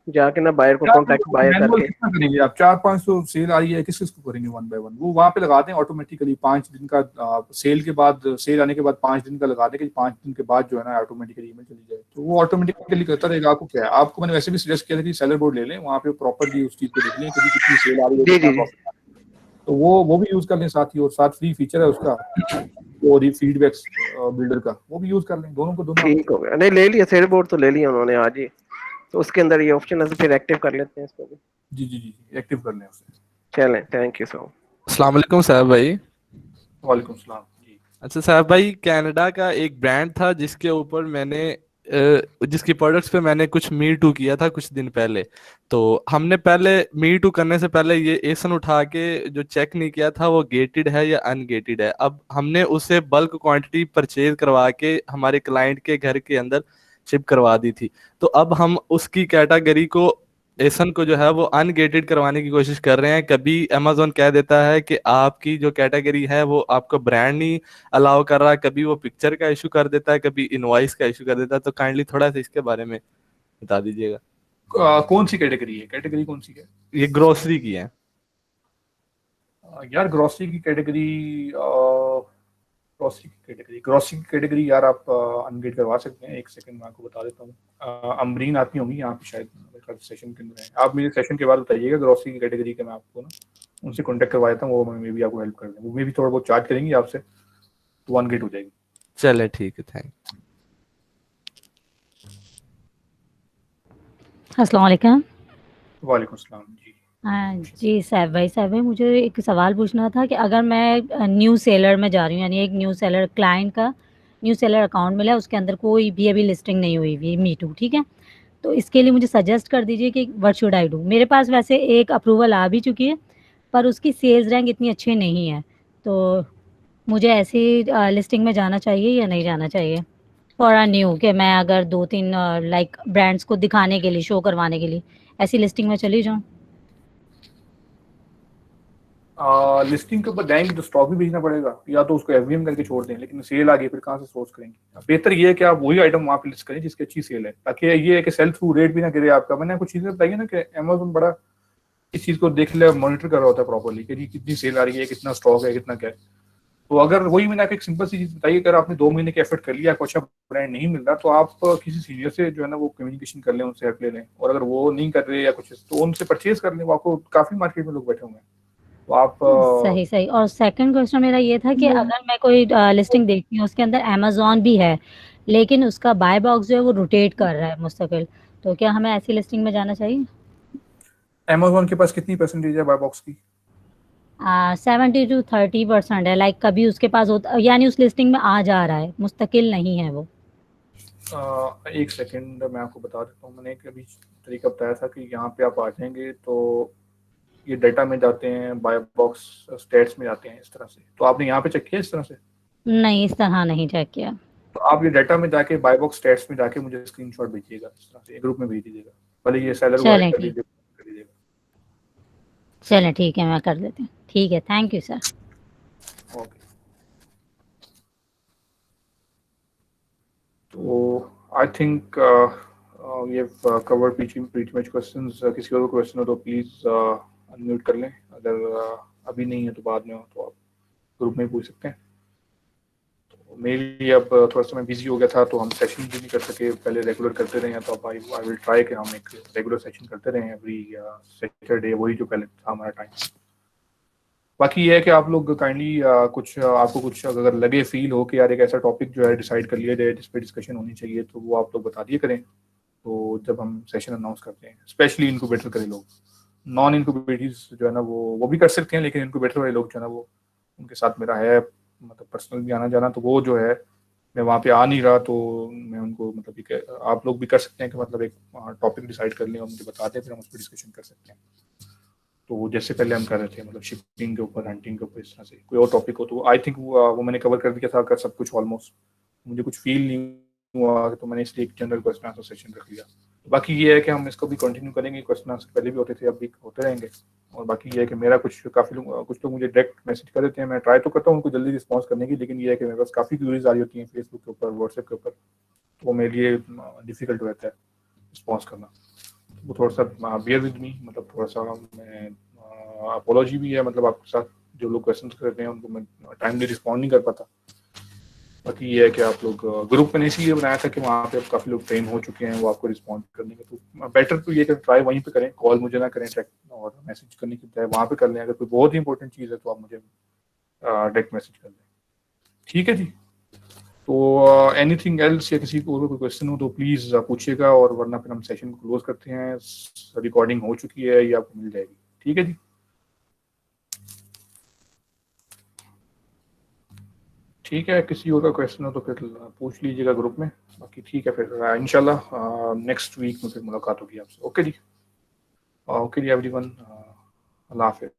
जाके ना, बायर को यार कांटेक्ट बायर मैनुअल करके। कितना करेंगे आप, 400-500 सेल आ रही है, किस किस को करेंगे वन बाय वन? वो वहां पे लगा दें ऑटोमेटिकली, 5 दिन का सेल के बाद, सेल आने के बाद 5 दिन का लगा दें कि 5 दिन के बाद जो है ना ऑटोमेटिकली ईमेल चली जाए, तो वो ऑटोमेटिकली करता रहेगा। आपको क्या है, आपको मैंने वैसे भी सजेस्ट किया था कि सेलर बोर्ड ले लें, वहाँ पे प्रॉपरली उस चीज को देख लें कि कितनी सेल आ रही है, जी कितना जी जी प्रॉफिट आ रहा है, तो वो भी यूज कर लें साथ ही, और साथ फ्री फीचर है उसका, और फीडबैक्स बिल्डर का, वो भी यूज कर लें, दोनों को दोनों। ठीक हो गया। नहीं, ले लिया सेल बोर्ड तो, ले लिया उन्होंने आज ही, तो उसके अंदर ये ऑप्शन है, तो फिर एक्टिव कर लेते हैं इसको भी। जी जी जी, एक्टिव कर लें उसे। चलें, थैंक यू सो मच। अस्सलाम वालेकुम साहब भाई। वालेकुम सलाम जी। अच्छा साहब भाई, कनाडा का एक ब्रांड था जिसके ऊपर मैंने जिसकी प्रोडक्ट्स पे मैंने कुछ मी टू किया था कुछ दिन पहले। तो हमने पहले मी टू करने से पहले ये एसन उठा के जो चेक नहीं किया था वो गेटेड है या अनगेटेड है। अब हमने उसे बल्क क्वांटिटी परचेज करवा के हमारे क्लाइंट के घर के अंदर शिप करवा दी थी। तो अब हम उसकी कैटेगरी को, एसन को जो है वो अनगेटेड करवाने की कोशिश कर रहे हैं। कभी अमेजोन कह देता है कि आपकी जो कैटेगरी है वो आपका ब्रांड नहीं अलाउ कर रहा, कभी वो पिक्चर का इशू कर देता है, कभी इनवॉइस का इशू कर देता है। तो काइंडली थोड़ा सा इसके बारे में बता दीजिएगा। कौन सी कैटेगरी है, कैटेगरी कौन सी है? ये ग्रोसरी की है। यार ग्रोसरी की कैटेगरी, ग्रोसरी की कैटेगरी यार आप अनगेट करवा सकते हैं। एक सेकंड मैं आपको बता देता हूँ। अमरीन आती होंगी यहाँ पे शायद, सेशन के अंदर है। आप मुझे सेशन के बाद बताइएगा ग्रोसरी की कैटेगरी के, मैं आपको ना उनसे कॉन्टेक्ट करवा देता हूँ, वो मे भी आपको हेल्प कर दें। वो मे भी थोड़ा बहुत चार्ज करेंगी आपसे, तो अनगेट हो जाएगी। चले ठीक है, थैंक। अस्सलाम वालेकुम। वालेकुम सलाम जी। जी साहब भाई मुझे एक सवाल पूछना था कि अगर मैं न्यू सेलर में जा रही हूँ, यानी एक न्यू सेलर क्लाइंट का न्यू सेलर अकाउंट मिला है, उसके अंदर कोई भी अभी लिस्टिंग नहीं हुई हुई मी टू, ठीक है, तो इसके लिए मुझे सजेस्ट कर दीजिए कि व्हाट शुड आई डू। मेरे पास वैसे एक अप्रूवल आ भी चुकी है, पर उसकी सेल्स रैंक इतनी अच्छी नहीं है, तो मुझे ऐसी लिस्टिंग में जाना चाहिए या नहीं जाना चाहिए फॉर अ न्यू, कि मैं अगर 2-3 लाइक ब्रांड्स को दिखाने के लिए, शो करवाने के लिए ऐसी लिस्टिंग में चली जाऊँ? लिस्टिंग के ऊपर जाएंगे तो स्टॉक भी भेजना पड़ेगा, या तो उसको एफबीएम करके छोड़ दें, लेकिन सेल आ गई फिर कहाँ से सोर्स करेंगे? बेहतर ये है कि आप वही आइटम वहाँ पे लिस्ट करें जिसकी अच्छी सेल है, ताकि ये है कि सेल थ्रू रेट भी ना गिरे आपका। मैंने कुछ चीजें बताई ना कि अमेज़न बड़ा इस चीज को देख ले, मॉनिटर कर रहा होता है प्रॉपर्ली कि कितनी सेल आ रही है, कितना स्टॉक है, कितना क्या है। तो अगर वही मैंने आपको एक सिंपल सी चीज बताई, अगर आपने 2 महीने के एफर्ट कर लिया, आपको अच्छा ब्रांड नहीं मिल रहा, तो आप किसी सीनियर से जो है ना वो कम्युनिकेशन कर लें, उनसे हेल्प ले लें, और अगर वो नहीं कर रहे या कुछ तो उनसे परचेज कर लें। वो आपको काफी मार्केट में लोग बैठे हुए हैं, तो आप सही। और सेकंड क्वेश्चन मेरा ये था कि अगर मैं कोई लिस्टिंग देखती हूँ, उसके अंदर अमेज़न भी है, लेकिन उसका बाय बॉक्स जो है वो रोटेट कर रहा है मुस्तकिल, तो क्या हमें ऐसी लिस्टिंग में जाना चाहिए? अमेज़न के पास कितनी परसेंटेज है बाय बॉक्स की? 70-30% है, लाइक कभी उसके पास होता, यानी उस लिस्टिंग में आ जा रहा है, मुस्तकिल नहीं है वो। एक सेकंड मैं आपको बता देता हूँ। मैंने एक अभी तरीका बताया था कि यहाँ पे आप आ जाएंगे तो ये डाटा में जाते हैं, बाय बॉक्स स्टेट्स में जाते हैं, इस तरह से। तो आपने यहाँ पे चेक किया इस तरह से? नहीं, इस तरह नहीं चेक किया। तो आप ये डाटा में जाके बाय बॉक्स स्टेट्स में जाके मुझे स्क्रीनशॉट भेजिएगा, इस तरह से ग्रुप में भेज दीजिएगा, भले ये सेलर को ऐड कर चलें, दीजिएगा। चलें ठीक है, मैं कर देती हूँ। ठीक है, थैंक यू सर। ओके, तो I think we have covered pretty much questions. किसी और क्वेश्चन हो तो प्लीज अनम्यूट कर लें, अगर अभी नहीं है तो बाद में हो तो आप ग्रुप में पूछ सकते हैं। तो मेरी अब थोड़ा सा मैं बिजी हो गया था तो हम सेशन भी नहीं कर सके, पहले रेगुलर करते रहे हैं, तो अब आई विल ट्राई कि हम एक रेगुलर सेशन करते रहे एवरी सैटरडे, वही जो पहले था हमारा टाइम। बाकी ये है कि आप लोग काइंडली कुछ आपको कुछ अगर लगे, फील हो कि यार एक ऐसा टॉपिक जो है डिसाइड कर लिया जाए जिस पे डिस्कशन होनी चाहिए, तो वो आप लोग बता दिए करें। तो जब हम सेशन अनाउंस करते हैं, स्पेशली इनक्यूबेटर करे लोग, नॉन इनक्यूबेटर्स जो है ना वो भी कर सकते हैं, लेकिन इनक्यूबेटर वाले लोग जो है ना वो उनके साथ मेरा है मतलब पर्सनल भी आना जाना, तो वो जो है मैं वहाँ पे आ नहीं रहा, तो मैं उनको मतलब आप लोग भी कर सकते हैं कि मतलब एक टॉपिक डिसाइड कर लें और मुझे बता दें, फिर हम उस पर डिस्कशन कर सकते हैं। तो जैसे पहले हम कर रहे थे मतलब शिपिंग के ऊपर, हंटिंग के ऊपर, इस तरह से कोई और टॉपिक हो तो आई थिंक वो मैंने कवर कर दिया था अगर सब कुछ ऑलमोस्ट, मुझे कुछ फील नहीं हुआ तो मैंने इसलिए एक जनरल क्वेश्चन आंसर सेशन रख लिया। बाकी ये है कि हम इसको भी कंटिन्यू करेंगे, क्वेश्चन आंसर पहले भी होते थे, अब भी होते रहेंगे। और बाकी ये है कि मेरा कुछ लोग मुझे डायरेक्ट मैसेज कर देते हैं, मैं ट्राई तो करता हूँ उनको जल्दी रिस्पॉन्स करने की, लेकिन ये है कि मेरे पास काफ़ी क्यूरीज आ रही होती हैं फेसबुक के ऊपर, व्हाट्सएप के ऊपर, तो वो मेरे लिए डिफिकल्ट हो जाता है रिस्पॉन्स करना। वो थोड़ा सा बियर विद मी, मतलब थोड़ा सा मैं अपोलॉजी भी है, मतलब आपके साथ जो लोग क्वेश्चन करते हैं उनको मैं टाइमली रिस्पॉन्ड नहीं कर पाता। बाकी ये है कि आप लोग ग्रुप मैंने इसीलिए बनाया था कि वहाँ पे काफ़ी लोग ट्रेन हो चुके हैं वो आपको रिस्पॉन्ड करने के, तो बेटर तो ये कि ट्राई वहीं पे करें, कॉल मुझे ना करें और मैसेज करने की बजाय वहाँ पे कर लें। अगर कोई बहुत ही इंपॉर्टेंट चीज़ है तो आप मुझे डायरेक्ट मैसेज कर लें, ठीक है जी। तो एनीथिंग एल्स या किसी को कोई क्वेश्चन हो तो प्लीज़ पूछिएगा, और वरना फिर हम सेशन को क्लोज करते हैं। रिकॉर्डिंग हो चुकी है, ये आपको मिल जाएगी, ठीक है जी। ठीक है, किसी और का क्वेश्चन हो तो फिर पूछ लीजिएगा ग्रुप में। बाकी ठीक है, फिर इंशाल्लाह नेक्स्ट वीक में फिर मुलाकात होगी आपसे। ओके जी, ओके जी एवरीवन, अल्लाह हाफिज़।